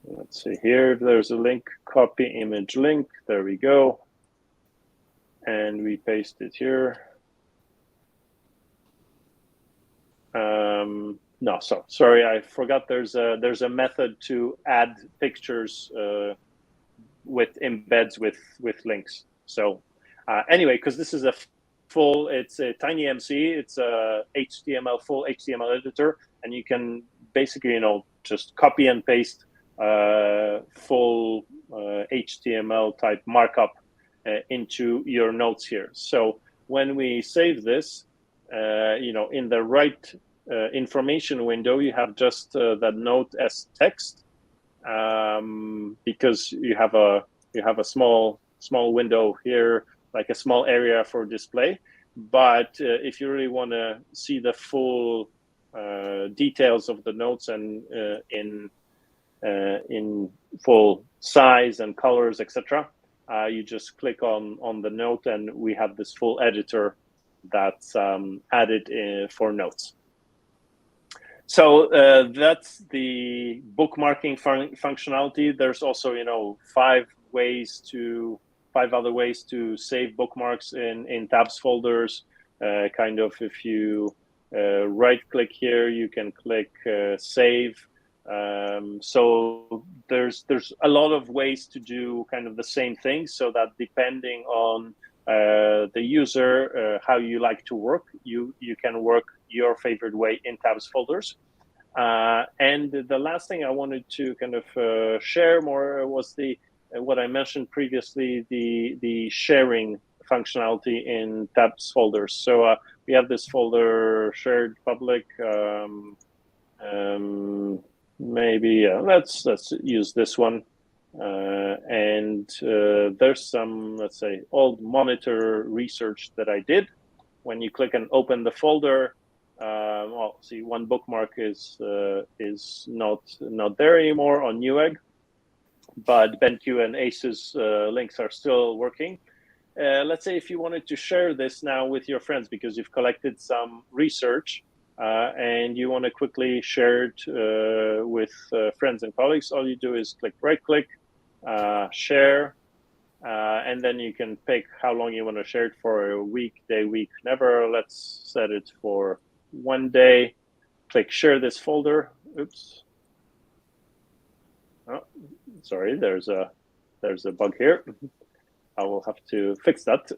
Let's see here, there's a link, copy image link, there we go. And we paste it here. No, sorry, I forgot there's a method to add pictures with embeds with links. So anyway, because this is it's a tiny MC, it's a full HTML editor, and you can basically, just copy and paste full HTML type markup into your notes here. So when we save this, in the right information window, you have just that note as text, because you have a small window here, like a small area for display. But if you really want to see the full details of the notes and in full size and colors, etc., you just click on the note, and we have this full editor that's added for notes. So that's the bookmarking functionality. There's also, five other ways to save bookmarks in tabs folders. If you right click here, you can click save. So there's a lot of ways to do kind of the same thing, so that depending on the user, how you like to work, you can work your favorite way in tabs folders. And the last thing I wanted to kind of share more was what I mentioned previously, the sharing functionality in tabs folders. So we have this folder, shared public. Maybe let's use this one. And there's some, let's say, old monitor research that I did. When you click and open the folder, see, one bookmark is not there anymore on Newegg, but BenQ and ACES links are still working. Let's say if you wanted to share this now with your friends because you've collected some research and you want to quickly share it with friends and colleagues, all you do is right-click, share, and then you can pick how long you want to share it for, a week, day, week, never. Let's set it for 1 day. Click share this folder. Oops. Oh, sorry, there's a bug here. I will have to fix that.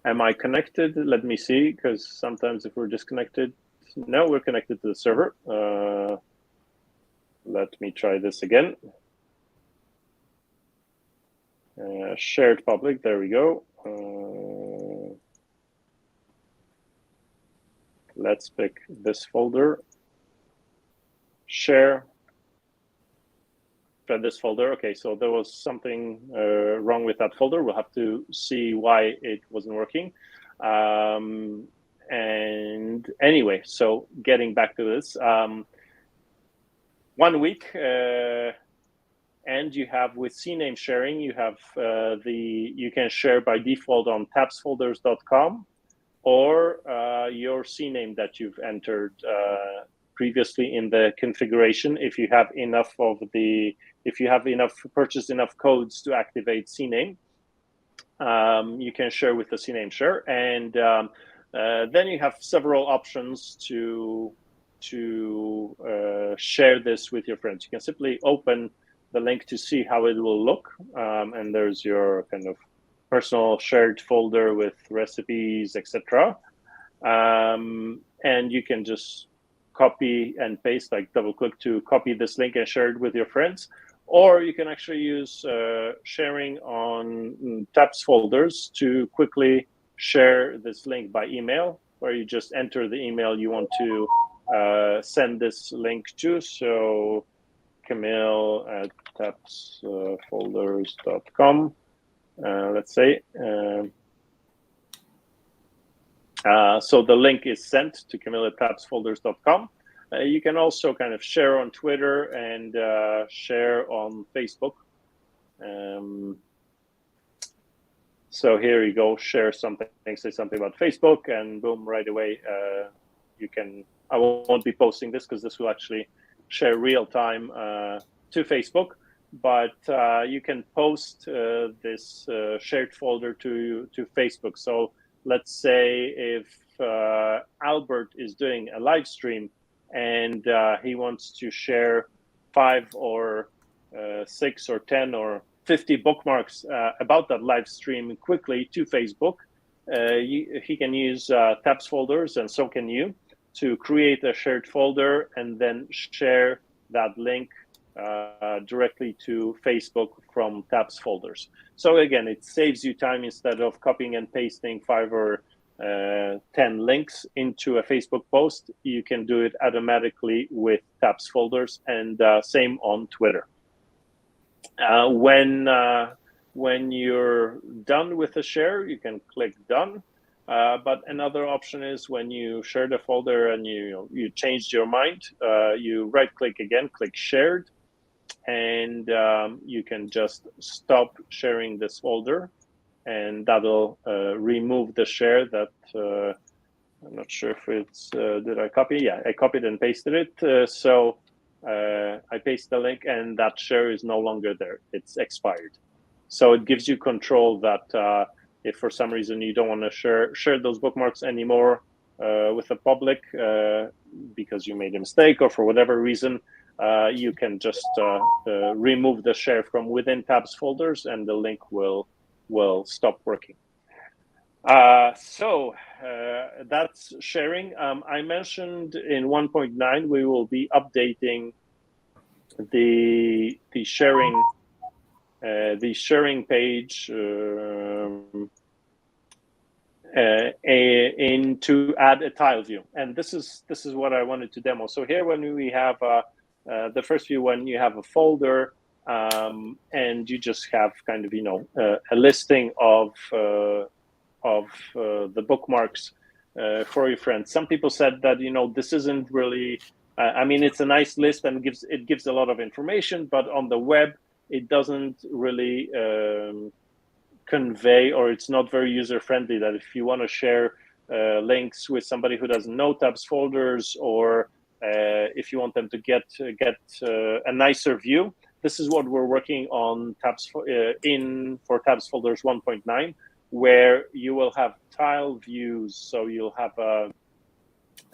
Am I connected? Let me see, because sometimes if we're disconnected, no, we're connected to the server. Let me try this again. Shared public, there we go. Let's pick this folder, share. This folder. Okay, so there was something wrong with that folder. We'll have to see why it wasn't working. And anyway, so getting back to this, 1 week, and you have with CNAME sharing, you have you can share by default on TabsFolders.com or your CNAME that you've entered previously in the configuration. If you have purchased enough codes to activate CNAME, you can share with the CNAME share, and then you have several options to share this with your friends. You can simply open the link to see how it will look, and there's your kind of personal shared folder with recipes, etc. And you can just copy and paste, like double click to copy this link and share it with your friends. Or you can actually use sharing on tabs folders to quickly share this link by email, where you just enter the email you want to send this link to. So Kamil at TabsFolders.com, let's say. So the link is sent to Kamil at TabsFolders.com. You can also kind of share on Twitter and share on Facebook. So here you go, share something, say something about Facebook, and boom, right away you can. I won't be posting this because this will actually share real time to Facebook, but you can post this shared folder to Facebook. So let's say if Albert is doing a live stream and he wants to share 5 or 6 or 10 or 50 bookmarks about that live stream quickly to Facebook, he can use tabs folders, and so can you, to create a shared folder and then share that link directly to Facebook from tabs folders. So again, it saves you time. Instead of copying and pasting 5 or 10 links into a Facebook post, you can do it automatically with TabsFolders, and same on Twitter. When you're done with the share, you can click done. But another option is when you share the folder and you changed your mind, you right-click again, click shared, and you can just stop sharing this folder, and that'll remove the share that I'm not sure if it's did I copy? Yeah, I copied and pasted it. So I paste the link, and that share is no longer there. It's expired. So it gives you control that if for some reason you don't want to share those bookmarks anymore with the public because you made a mistake or for whatever reason, you can just remove the share from within TabsFolders, and the link will stop working. So that's sharing. I mentioned in 1.9 we will be updating the sharing page to add a tile view, and this is what I wanted to demo. So here, when we have the first view, when you have a folder and you just have kind of a listing of the bookmarks for your friends. Some people said that this isn't really. I mean, it's a nice list and it gives a lot of information, but on the web it doesn't really convey, or it's not very user friendly. That if you want to share links with somebody who doesn't know TabsFolders, or if you want them to get a nicer view, this is what we're working on for TabsFolders 1.9. Where you will have tile views. So you'll have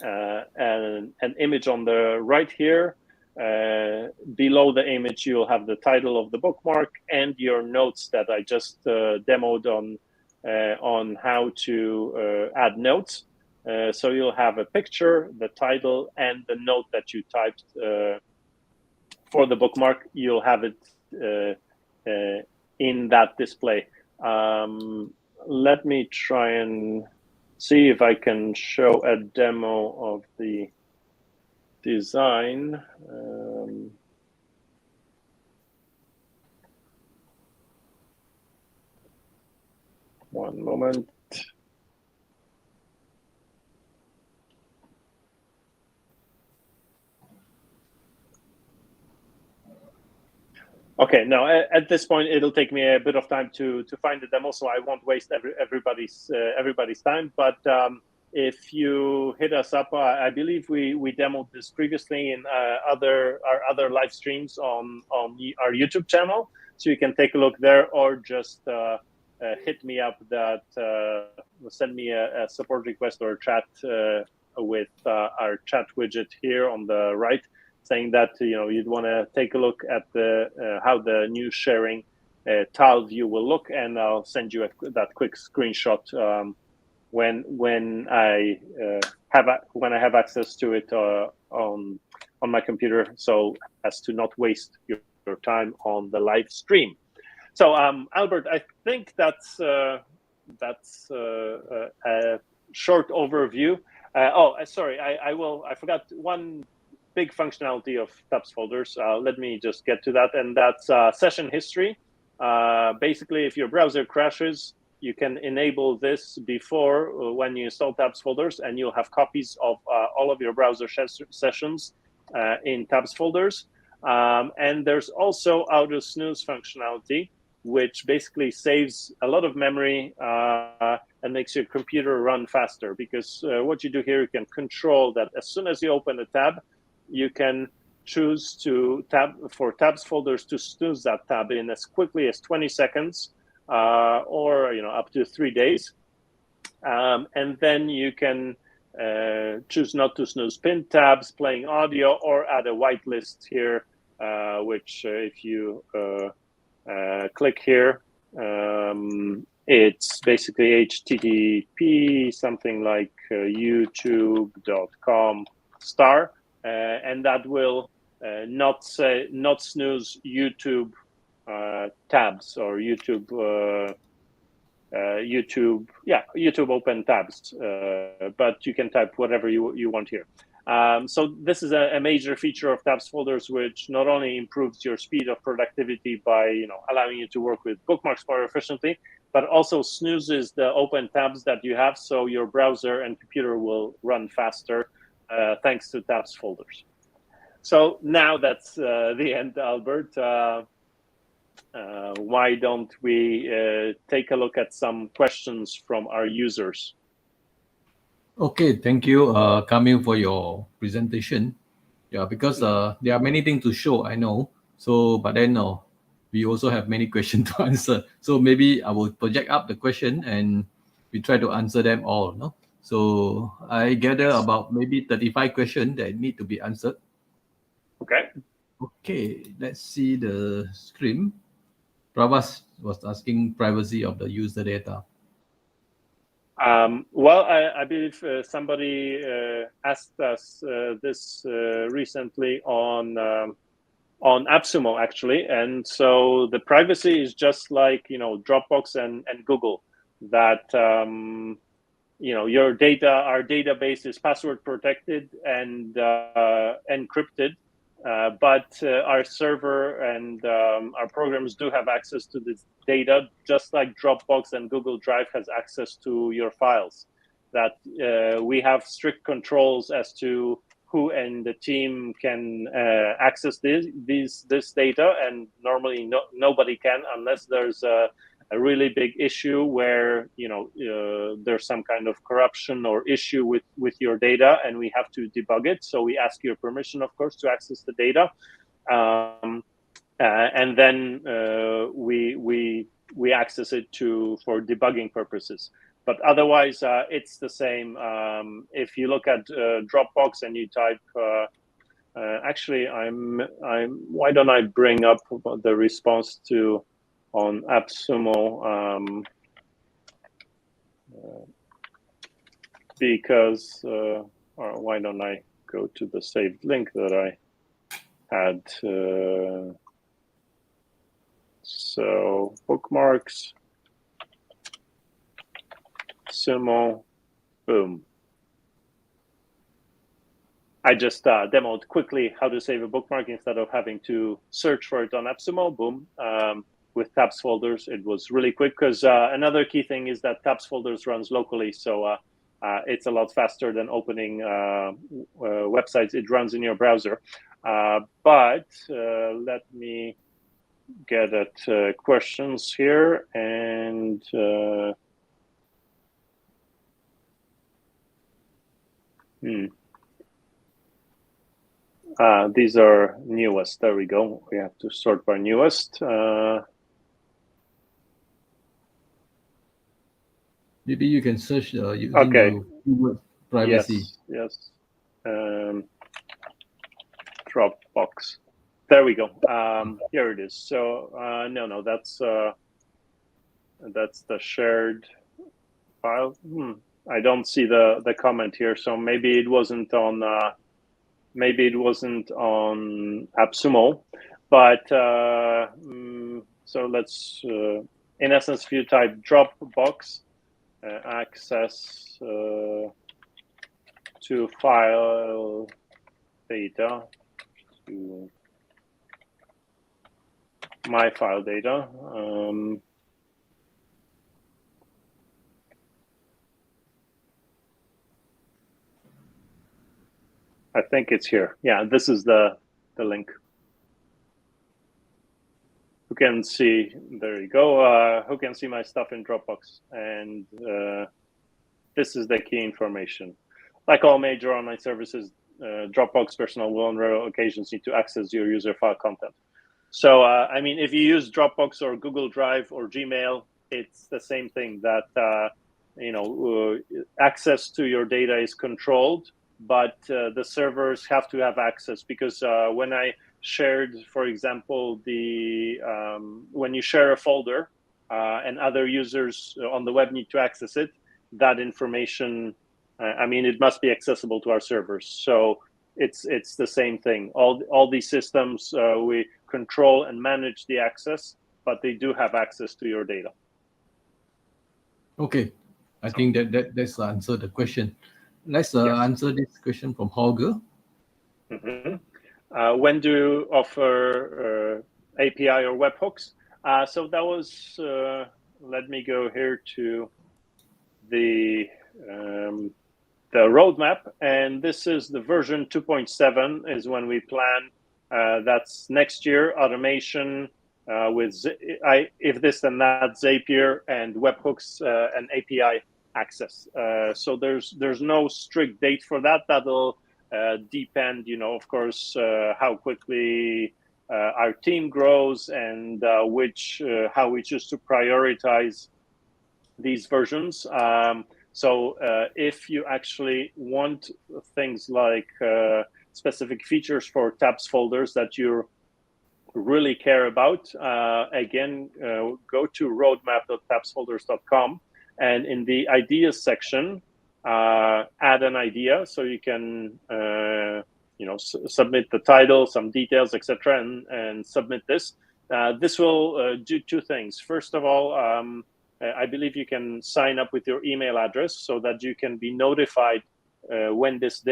an image on the right here. Below the image, you'll have the title of the bookmark and your notes that I just demoed on how to add notes. So you'll have a picture, the title, and the note that you typed for the bookmark. You'll have it in that display. Let me try and see if I can show a demo of the design. One moment. Okay, now at this point, it'll take me a bit of time to find the demo, so I won't waste everybody's time. But if you hit us up, I believe we demoed this previously in our other live streams on our YouTube channel, so you can take a look there, or just hit me up, send me a support request or a chat with our chat widget here on the right, saying that you'd want to take a look at how the new sharing tile view will look, and I'll send you that quick screenshot when I have access to it on my computer, so as to not waste your time on the live stream. So Albert, I think that's a short overview. Sorry, I forgot one big functionality of TabsFolders. Let me just get to that, and that's session history. Basically, if your browser crashes, you can enable this before when you install TabsFolders, and you'll have copies of all of your browser sessions in TabsFolders. And there's also auto snooze functionality, which basically saves a lot of memory and makes your computer run faster. Because what you do here, you can control that as soon as you open a tab, you can choose to for TabsFolders to snooze that tab in as quickly as 20 seconds or up to 3 days. And then you can choose not to snooze pinned tabs, playing audio, or add a whitelist here, which if you click here, it's basically HTTP something like youtube.com/, and that will not snooze YouTube tabs or YouTube YouTube, YouTube open tabs, but you can type whatever you want here. So this is a major feature of tabs folders, which not only improves your speed of productivity by allowing you to work with bookmarks more efficiently, but also snoozes the open tabs that you have, so your browser and computer will run faster thanks to tabs folders. So now that's the end, Albert. Why don't we take a look at some questions from our users? Okay, thank you, Kamil, for your presentation. Yeah, because there are many things to show, I know. So, but then we also have many questions to answer. So maybe I will project up the question and we try to answer them all. No? So I gather about maybe 35 questions that need to be answered. Okay. Okay, let's see the screen. Pravas was asking privacy of the user data. Well, I believe somebody asked us this recently on AppSumo, actually, and so the privacy is just like Dropbox and Google, that your data, our database is password protected and encrypted, but our server and our programs do have access to this data, just like Dropbox and Google Drive has access to your files. That we have strict controls as to who and the team can access this data, and normally nobody can unless there's a really big issue where there's some kind of corruption or issue with your data, and we have to debug it. So we ask your permission, of course, to access the data, and then we access it for debugging purposes. But otherwise, it's the same. If you look at Dropbox and you type, actually, why don't I bring up the response to on AppSumo, because, or why don't I go to the saved link that I had? So bookmarks, Sumo, boom. I just demoed quickly how to save a bookmark instead of having to search for it on AppSumo, boom. With tabs folders, it was really quick, because another key thing is that tabs folders runs locally, so it's a lot faster than opening websites. It runs in your browser. But let me get at questions here, and these are newest. There we go. We have to sort by newest. Maybe you can search using okay. the keyword privacy. Yes. Dropbox. There we go. Here it is. So no, that's the shared file. I don't see the comment here, so maybe it wasn't on AppSumo. But so let's in essence, if you type Dropbox, access to file data, to my file data. I think it's here. Yeah, this is the link. Who can see? There you go. Who can see my stuff in Dropbox? And this is the key information. Like all major online services, Dropbox personnel will on rare occasions need to access your user file content. So, I mean, if you use Dropbox or Google Drive or Gmail, it's the same thing, that access to your data is controlled, but the servers have to have access, because when I shared, for example, when you share a folder and other users on the web need to access it, that information, I mean, it must be accessible to our servers. So it's the same thing. All these systems, we control and manage the access, but they do have access to your data. Okay, I think that's answered the question. Let's answer this question from Holger. When do you offer API or webhooks? So that was, let me go here to the roadmap, and this is the version 2.7 is when we plan. That's next year, automation with if this then that, Zapier and webhooks and API access. So there's no strict date for that. That'll depend, of course, how quickly our team grows and how we choose to prioritize these versions. So if you actually want things like specific features for tabs folders that you really care about, again, go to roadmap.tabsfolders.com, and in the ideas section, add an idea so you can submit the title, some details, etc., and submit this. This will do two things. First of all, I believe you can sign up with your email address so that you can be notified when this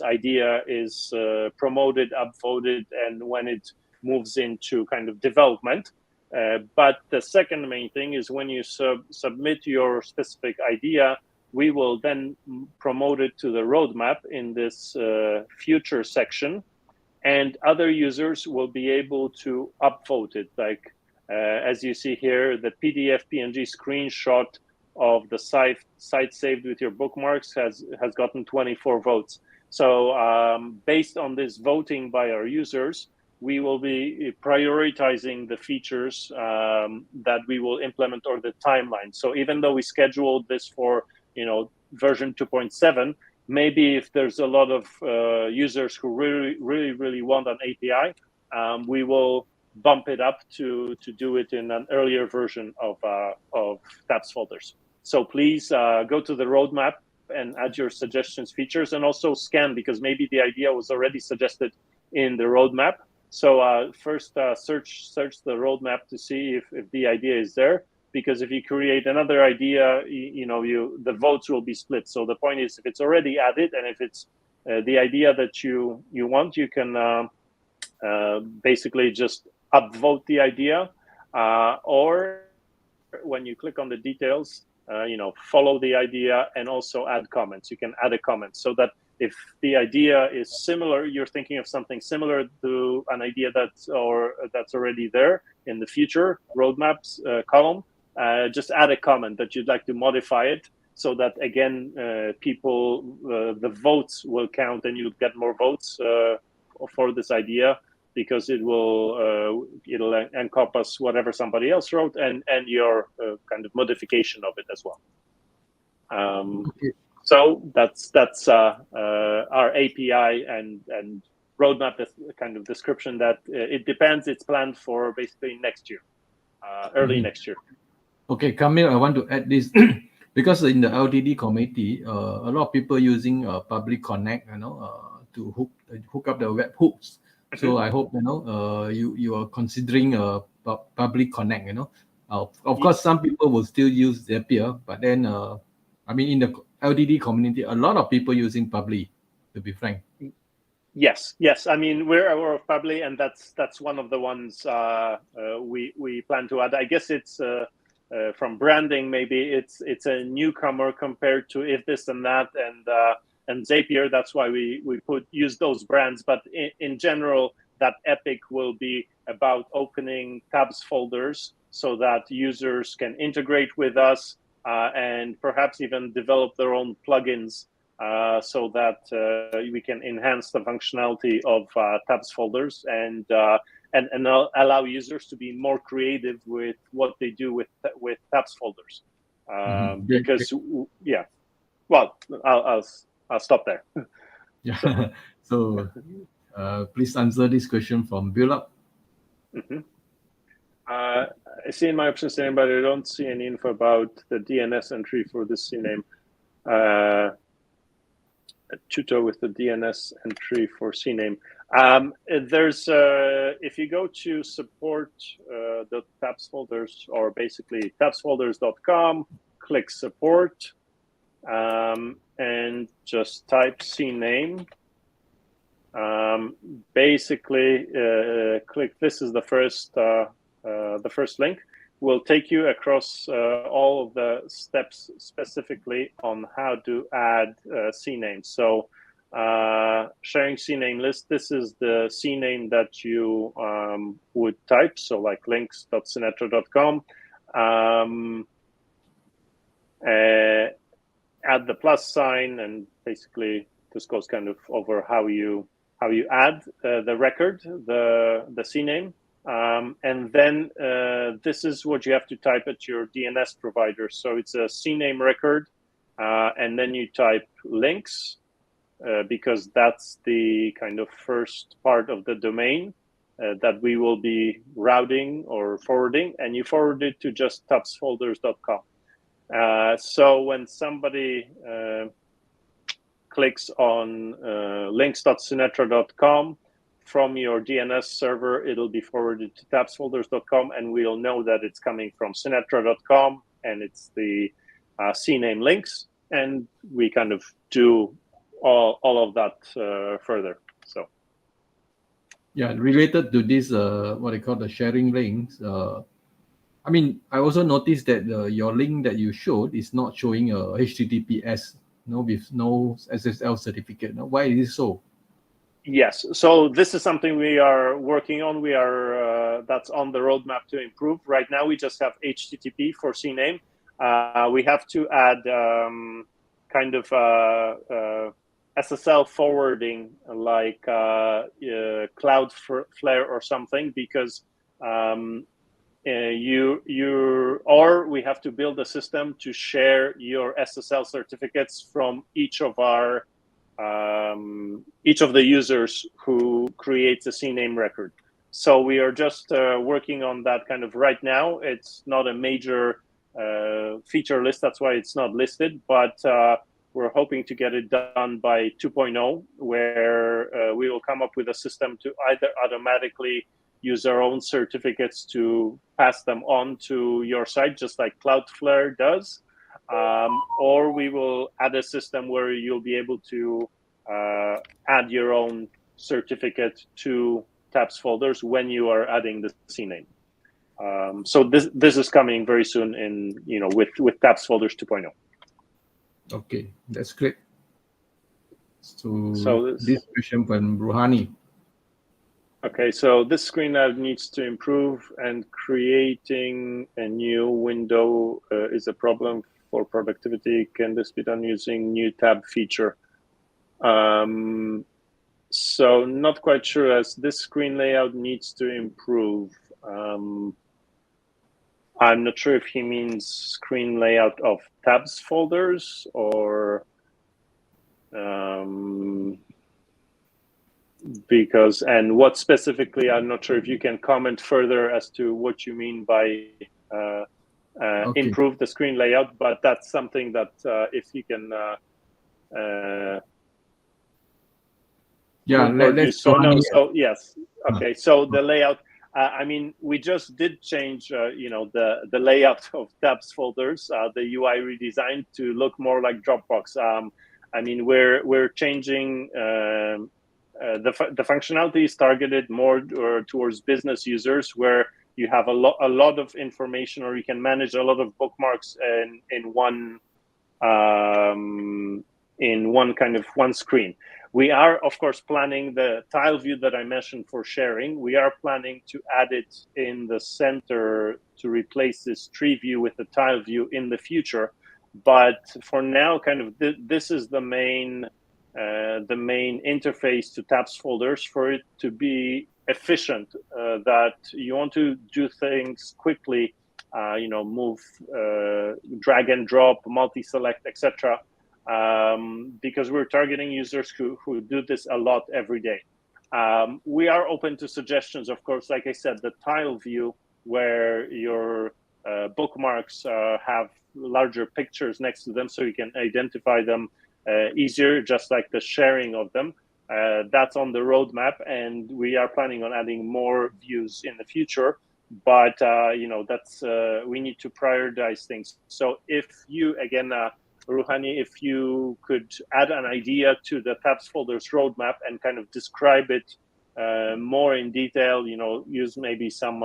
idea is promoted, upvoted, and when it moves into kind of development. But the second main thing is when you submit your specific idea, we will then promote it to the roadmap in this future section, and other users will be able to upvote it. Like as you see here, the PDF PNG screenshot of the site saved with your bookmarks has gotten 24 votes. So based on this voting by our users, we will be prioritizing the features that we will implement, or the timeline. So even though we scheduled this for version 2.7, maybe if there's a lot of users who really want an API, we will bump it up to do it in an earlier version of tabs folders. So please go to the roadmap and add your suggestions, features, and also scan, because maybe the idea was already suggested in the roadmap. So first search the roadmap to see if the idea is there, because if you create another idea, the votes will be split. So the point is, if it's already added and if it's the idea that you want, you can basically just upvote the idea, or when you click on the details, follow the idea and also add comments. You can add a comment so that if the idea is similar, you're thinking of something similar to an idea that's already there in the future roadmaps column, just add a comment that you'd like to modify it, so that again, the votes will count and you'll get more votes for this idea, because it'll encompass whatever somebody else wrote and your kind of modification of it as well. Okay. So that's our API and roadmap kind of description. That it depends. It's planned for basically next year, early next year. Okay, Kamil, I want to add this because in the LTD committee, a lot of people using Public Connect, to hook up the web hooks. So I hope you are considering Public Connect. Of course, some people will still use Zapier, but then in the LTD community, a lot of people using Public, to be frank. Yes. I mean, we're aware of Public, and that's one of the ones we plan to add. I guess it's from branding, maybe it's a newcomer compared to If This and That and Zapier. That's why we use those brands. But in general, that Epic will be about opening tabs folders so that users can integrate with us and perhaps even develop their own plugins so that we can enhance the functionality of tabs folders and allow users to be more creative with what they do with tabs folders. Because well, I'll stop there. Yeah. So please answer this question from Build I see in my options name, but I don't see any info about the DNS entry for this CNAME. A tutor with the DNS entry for CNAME. There's if you go to support the tabs folders, or basically tabsfolders.com, click support and just type CNAME. Basically, click. This is the first link. Will take you across all of the steps specifically on how to add CNAME. So sharing CNAME list, this is the CNAME that you would type. So like links.synetra.com. Add the plus sign, and basically this goes kind of over how you add the record, the CNAME. And then this is what you have to type at your DNS provider. So it's a CNAME record, and then you type links, because that's the kind of first part of the domain that we will be routing or forwarding, and you forward it to just TabsFolders.com. So when somebody clicks on links.synetra.com, from your DNS server, it'll be forwarded to TabsFolders.com, and we'll know that it's coming from Synetra.com, and it's the CNAME links, and we kind of do all of that further. So, yeah, related to this, what they call the sharing links. I mean, I also noticed that your link that you showed is not showing a HTTPS, with no SSL certificate. No? Why is it so? Yes, so this is something we are working on. We are that's on the roadmap to improve. Right now, we just have HTTP for CNAME. We have to add kind of SSL forwarding, like Cloudflare or something, because or we have to build a system to share your SSL certificates from each of the users who creates a CNAME record. So we are just working on that kind of right now. It's not a major feature list, that's why it's not listed, but we're hoping to get it done by 2.0, where we will come up with a system to either automatically use our own certificates to pass them on to your site, just like Cloudflare does, or we will add a system where you'll be able to add your own certificate to TabsFolders when you are adding the CNAME. So this is coming very soon in with TabsFolders 2.0. Okay, that's great. So this question from Ruhani. Okay, so this screen now needs to improve, and creating a new window is a problem for productivity. Can this be done using new tab feature? So not quite sure, as this screen layout needs to improve. I'm not sure if he means screen layout of TabsFolders or because, and what specifically, I'm not sure if you can comment further as to what you mean by Okay. improve the screen layout, but that's something that if you can let's so yes, okay, so the layout, I mean, we just did change the layout of TabsFolders, the UI redesign to look more like Dropbox. I mean, we're changing the functionality is targeted more towards business users, where you have a lot of information, or you can manage a lot of bookmarks in one screen. We are, of course, planning the tile view that I mentioned for sharing. We are planning to add it in the center to replace this tree view with the tile view in the future. But for now, kind of this is the main interface to TabsFolders for it to be efficient. That you want to do things quickly, move, drag and drop, multi-select, etc. Because we're targeting users who do this a lot every day. We are open to suggestions, of course. Like I said, the tile view, where your bookmarks have larger pictures next to them, so you can identify them easier, just like the sharing of them. That's on the roadmap, and we are planning on adding more views in the future. but that's we need to prioritize things. So if you again, Ruhani, if you could add an idea to the TabsFolders roadmap and kind of describe it more in detail, use maybe some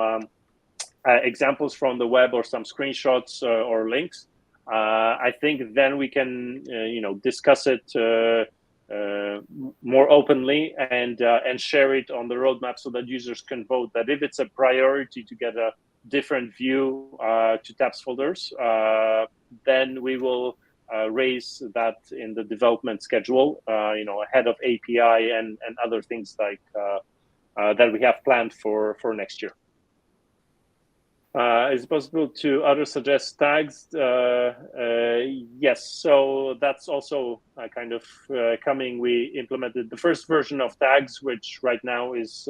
examples from the web or some screenshots or links. I think then we can, discuss it more openly and share it on the roadmap so that users can vote. That if it's a priority to get a different view to TabsFolders, then we will raise that in the development schedule, ahead of API and other things like that we have planned for next year. Is it possible to auto suggest tags? Yes, so that's also kind of coming. We implemented the first version of tags, which right now is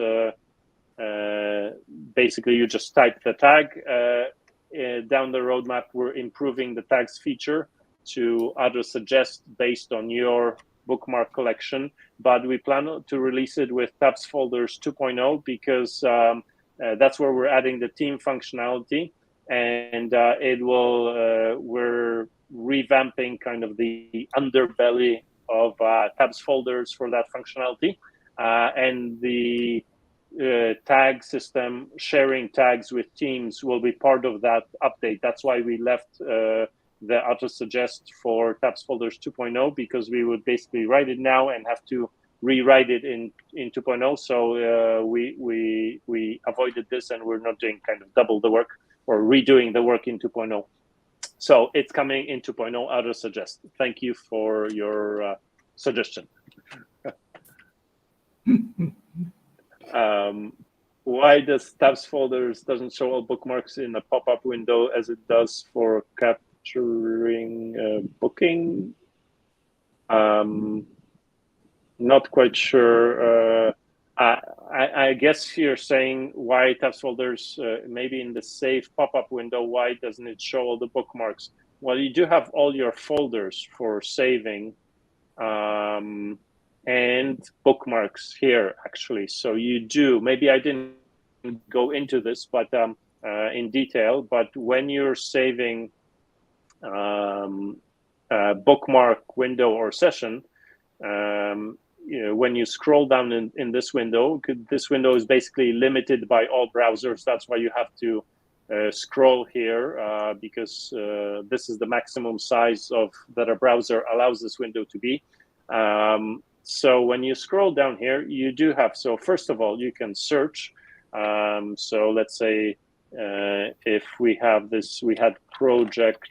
basically you just type the tag. Down the roadmap, we're improving the tags feature to auto suggest based on your bookmark collection, but we plan to release it with TabsFolders 2.0 because that's where we're adding the team functionality, and we're revamping kind of the underbelly of TabsFolders for that functionality, and the tag system sharing tags with teams will be part of that update. That's why we left the auto suggest for TabsFolders 2.0, because we would basically write it now and have to rewrite it in 2.0. So we avoided this, and we're not doing kind of double the work or redoing the work in 2.0. So it's coming in 2.0 auto suggest. Thank you for your suggestion. Why does TabsFolders doesn't show all bookmarks in a pop-up window as it does for capturing booking? Not quite sure. I guess you're saying why TabsFolders, maybe in the save pop-up window, why doesn't it show all the bookmarks? Well, you do have all your folders for saving and bookmarks here, actually. So you do, maybe I didn't go into this, but in detail, but when you're saving bookmark window or session, when you scroll down in this window is basically limited by all browsers. That's why you have to scroll here, because this is the maximum size that a browser allows this window to be. So when you scroll down here, you do have, so first of all, you can search. So let's say if we have this, we had project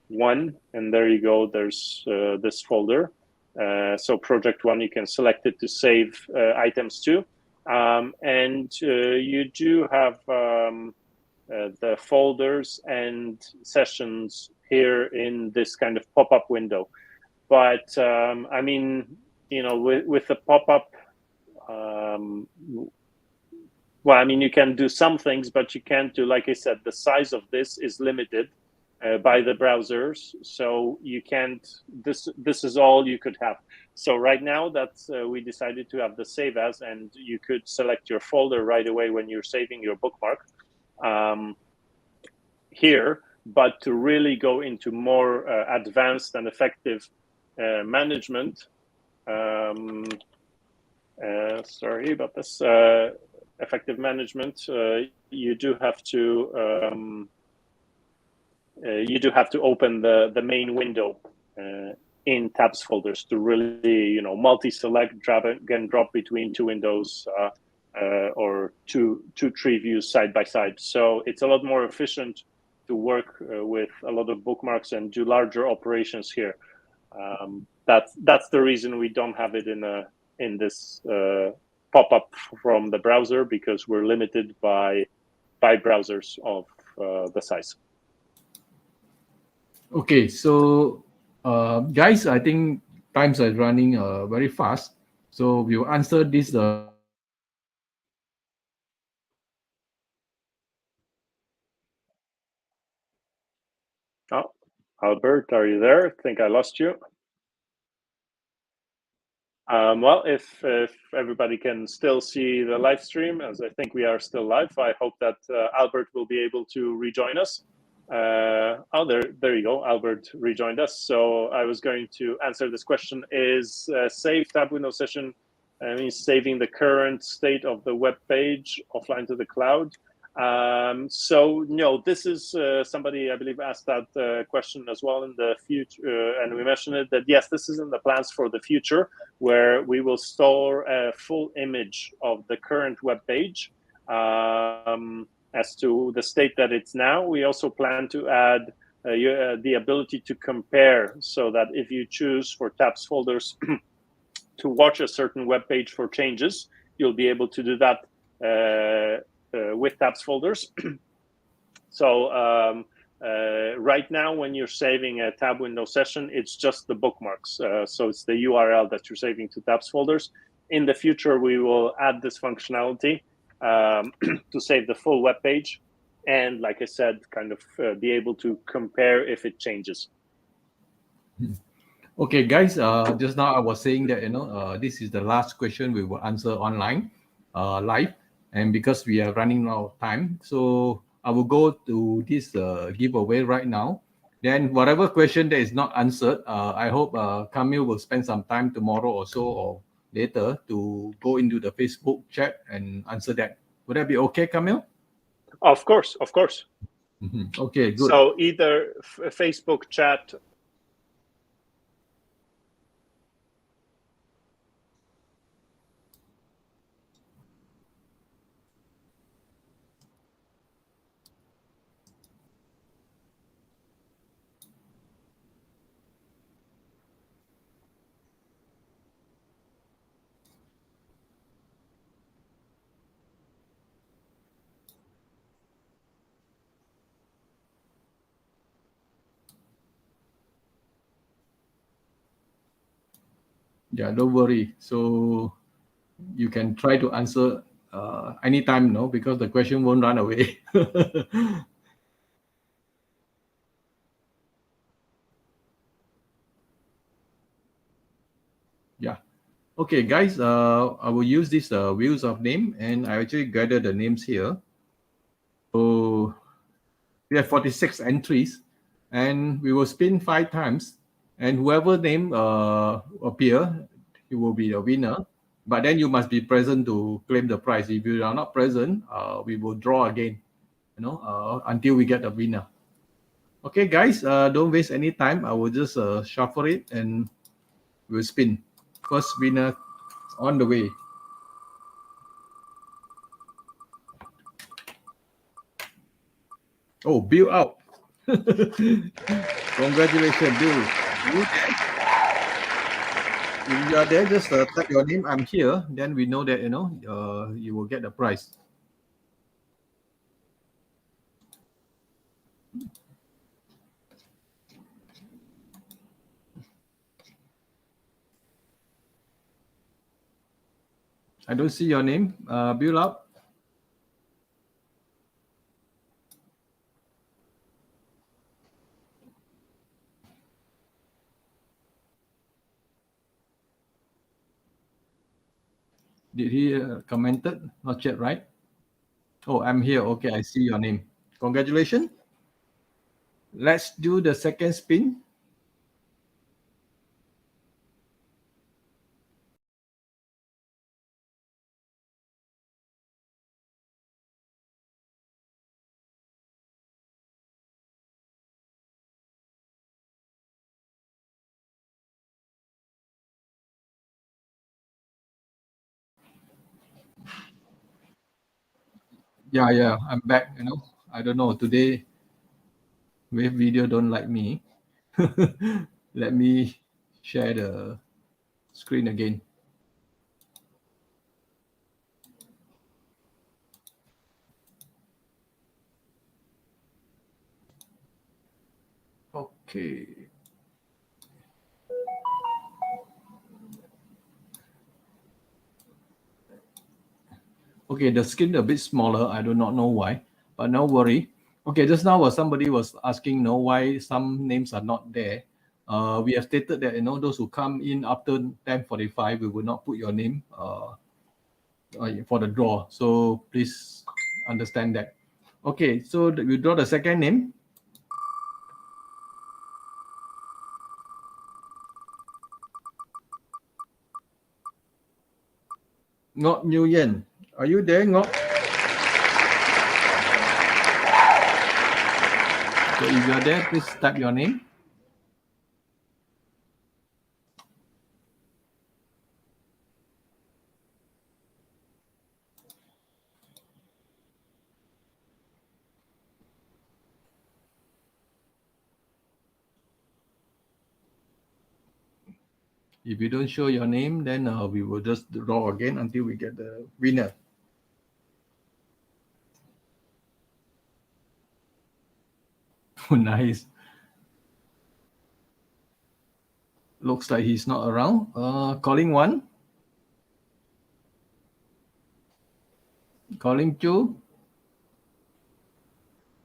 1, and there you go, there's this folder. So project 1, you can select it to save items to. And you do have the folders and sessions here in this kind of pop-up window. But I mean, with the pop-up, well, I mean, you can do some things, but you can't do, like I said, the size of this is limited by the browsers, so you can't. This is all you could have. So right now, that's we decided to have the save as, and you could select your folder right away when you're saving your bookmark here. But to really go into more advanced and effective management, sorry about this, effective management, you do have to open the main window in TabsFolders to really, multi-select, drag and drop between two windows or two tree views side by side. So it's a lot more efficient to work with a lot of bookmarks and do larger operations here. That's the reason we don't have it in this pop-up from the browser, because we're limited by browsers of the size. Okay, so guys, I think times are running very fast. So we'll answer this. Oh, Albert, are you there? I think I lost you. Well, if everybody can still see the live stream, as I think we are still live, I hope that Albert will be able to rejoin us. Oh, there you go. Albert rejoined us. So I was going to answer this question: is save tab window session means saving the current state of the web page offline to the cloud? So no, this is somebody I believe asked that question as well in the future, and we mentioned it that yes, this is in the plans for the future, where we will store a full image of the current web page as to the state that it's now. We also plan to add the ability to compare, so that if you choose for TabsFolders to watch a certain web page for changes, you'll be able to do that with TabsFolders. So right now, when you're saving a tab window session, it's just the bookmarks. So it's the URL that you're saving to TabsFolders. In the future, we will add this functionality to save the full web page, and like I said, kind of be able to compare if it changes. Okay, guys. Just now I was saying that this is the last question we will answer online, live, and because we are running out of time, so I will go to this giveaway right now. Then whatever question that is not answered, I hope Kamil will spend some time tomorrow or so or later to go into the Facebook chat and answer that. Would that be okay, Kamil? Of course, of course. Mm-hmm. Okay, good. So either Facebook chat. Yeah, don't worry. So you can try to answer anytime, no, because the question won't run away. Yeah. Okay, guys. I will use this wheels of name, and I actually gathered the names here. So we have 46 entries, and we will spin 5 times, and whoever name appear, he will be the winner. But then you must be present to claim the prize. If you are not present, we will draw again, until we get the winner. Okay, guys, don't waste any time. I will just shuffle it and we'll spin. First winner on the way. Oh, Bill out. Congratulations, Bill. If you are there, just type your name. I'm here. Then we know that you will get the prize. I don't see your name. Bill up. Did he commented? Not yet, right? Oh, I'm here. Okay, I see your name. Congratulations. Let's do the second spin. Yeah, I'm back. I don't know. Today, Wave Video don't like me. Let me share the screen again. Okay. Okay, the screen a bit smaller. I do not know why, but no worry. Okay, just now somebody was asking, why some names are not there. we have stated that those who come in after 10:45, we will not put your name for the draw. So please understand that. Okay, so we draw the second name. Ngok New Yen. Are you there, Ngok? So if you're there, please type your name. If you don't show your name, then we will just draw again until we get the winner. Nice. Looks like he's not around. Calling 1. Calling 2.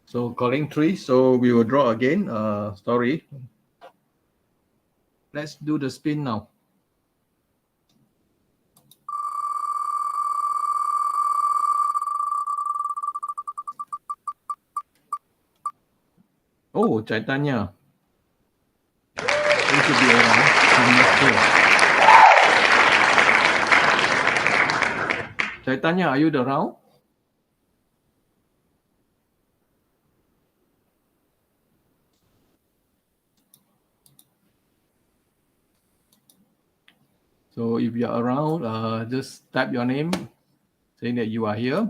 So calling 3. So we will draw again. Sorry. Let's do the spin now. Oh, Chaitanya. You should be around. I'm not sure. Chaitanya, are you around? So if you're around, just type your name, saying that you are here.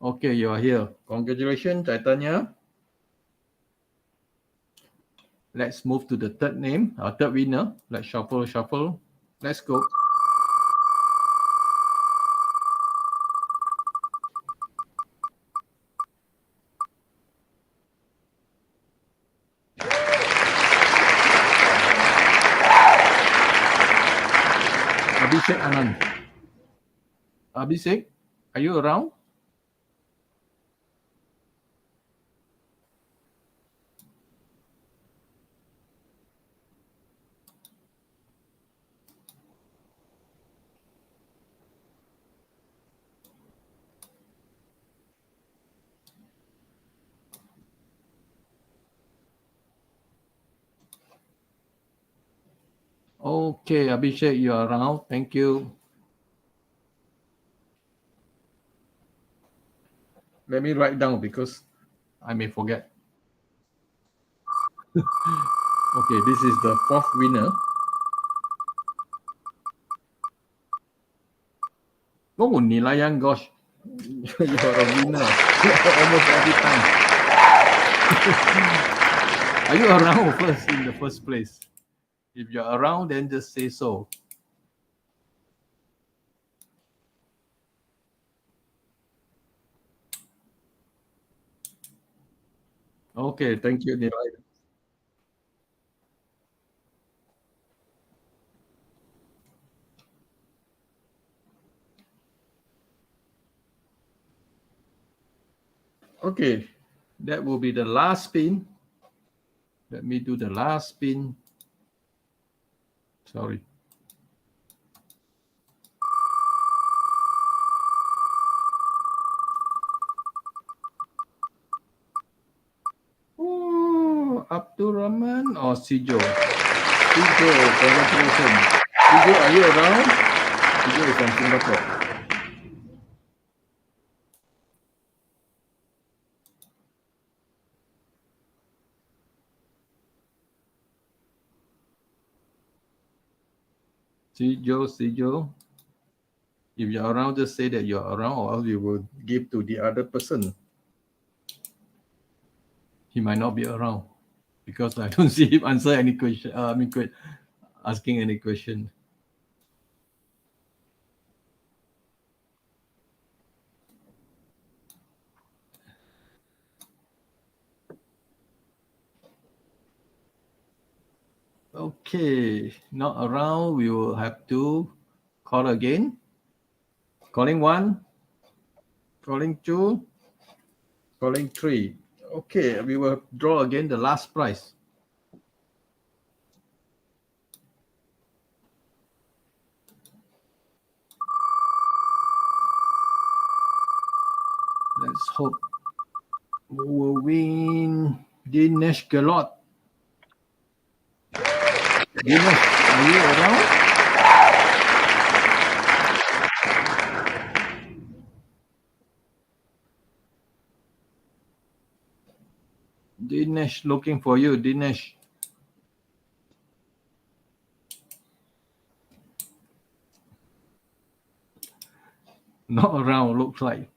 Okay, you are here. Congratulations, Chaitanya. Let's move to the third name, our third winner. Let's shuffle. Let's go. Abhishek Anand. Abhishek, are you around? Okay, Abhishek, you are around. Thank you. Let me write down because I may forget. Okay, this is the fourth winner. Oh, Nilayan, gosh, you are a winner almost every time. Are you around first in the first place? If you're around, then just say so. Okay, thank you, Nilayan. Okay, that will be the last spin. Let me do the last spin. Sorry. Oh, Abdurrahman or Sijo? Sijo, congratulations. Sijo, are you around? Sijo is from Singapore. Sijo. If you're around, just say that you're around, or else you will give to the other person. He might not be around because I don't see him answer any question. Asking any question. Okay, not around. We will have to call again. Calling 1, calling 2, calling 3. Okay, we will draw again the last prize. Let's hope we will win. Dinesh Galot. Dinesh, are you around? Dinesh, looking for you, Dinesh. Not around, looks like.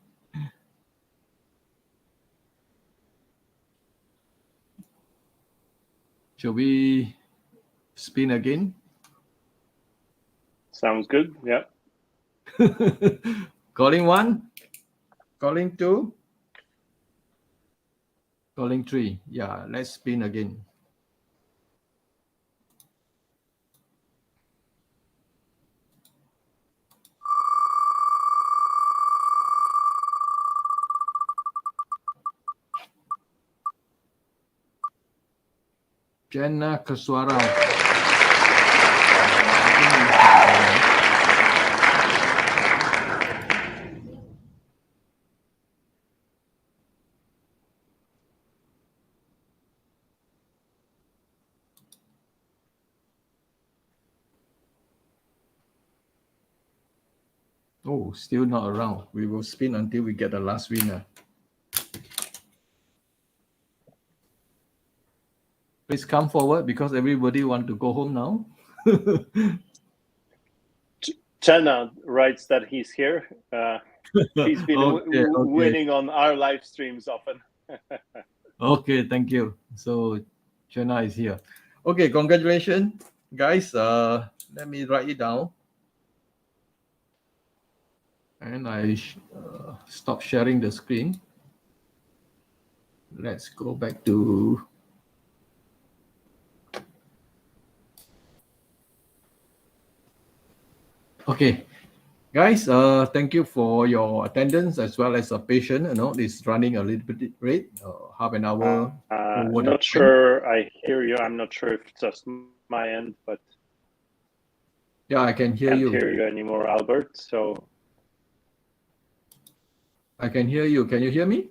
Shall we spin again? Sounds good. Yeah. Calling 1, calling 2, calling 3. Yeah, let's spin again. Jenna Keswarau. Oh, still not around. We will spin until we get the last winner. Please come forward because everybody want to go home now. Jenna writes that he's here. He's been winning on our live streams often. Okay, thank you. So Jenna is here. Okay, congratulations, guys. Let me write it down. And I stop sharing the screen. Let's go back to okay, guys. Thank you for your attendance as well as patience. It's running a little bit late, half an hour. I'm not sure I hear you. I'm not sure if it's just my end, but yeah, I can hear you. Can't hear you anymore, Albert. So I can hear you. Can you hear me?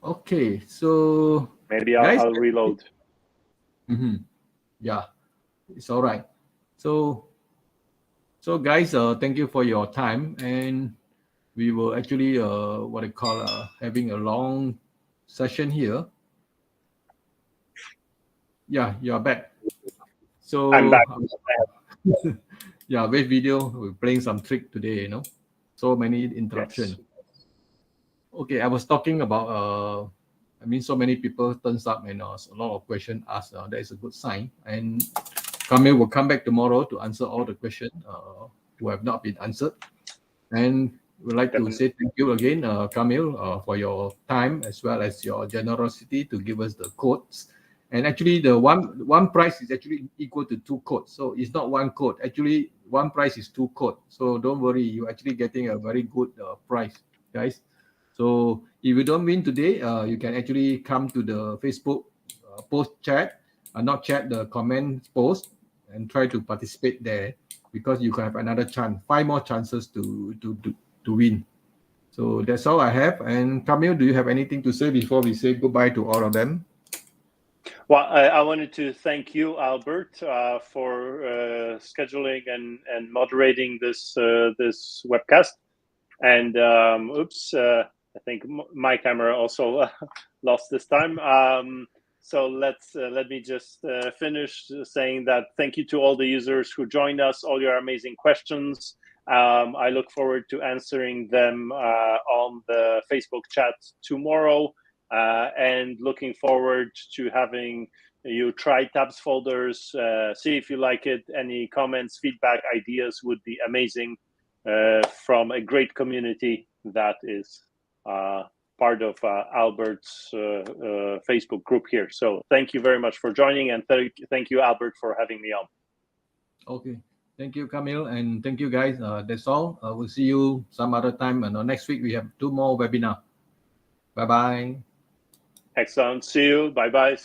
Okay, so maybe I'll reload. Yeah, it's all right. So guys, thank you for your time, and we will actually having a long session here. Yeah, you're back. So I'm back. Yeah, with video, we're playing some trick today. So many interruptions. Yes. Okay, I was talking about so many people turns up and a lot of questions asked. That is a good sign. And Kamil will come back tomorrow to answer all the questions who have not been answered. And we'd like to say thank you again, Kamil, for your time as well as your generosity to give us the codes. And actually, the one price is actually equal to 2 codes. So it's not 1 code. Actually, one price is 2 codes. So don't worry, you're actually getting a very good price, guys. So if you don't win today, you can actually come to the Facebook post chat, not chat, the comment post, and try to participate there because you can have another chance, 5 more chances to win. So that's all I have. And Kamil, do you have anything to say before we say goodbye to all of them? Well, I wanted to thank you, Albert, for scheduling and moderating this webcast. And I think my camera also lost this time. So let me just finish saying that thank you to all the users who joined us, all your amazing questions. I look forward to answering them on the Facebook chat tomorrow. And looking forward to having you try TabsFolders, see if you like it. Any comments, feedback, ideas would be amazing from a great community that is part of Albert's Facebook group here. So thank you very much for joining, and thank you, Albert, for having me on. Okay. Thank you, Kamil, and thank you, guys. That's all. We'll see you some other time. And next week, we have 2 more webinars. Bye-bye. Excellent. See you. Bye-bye.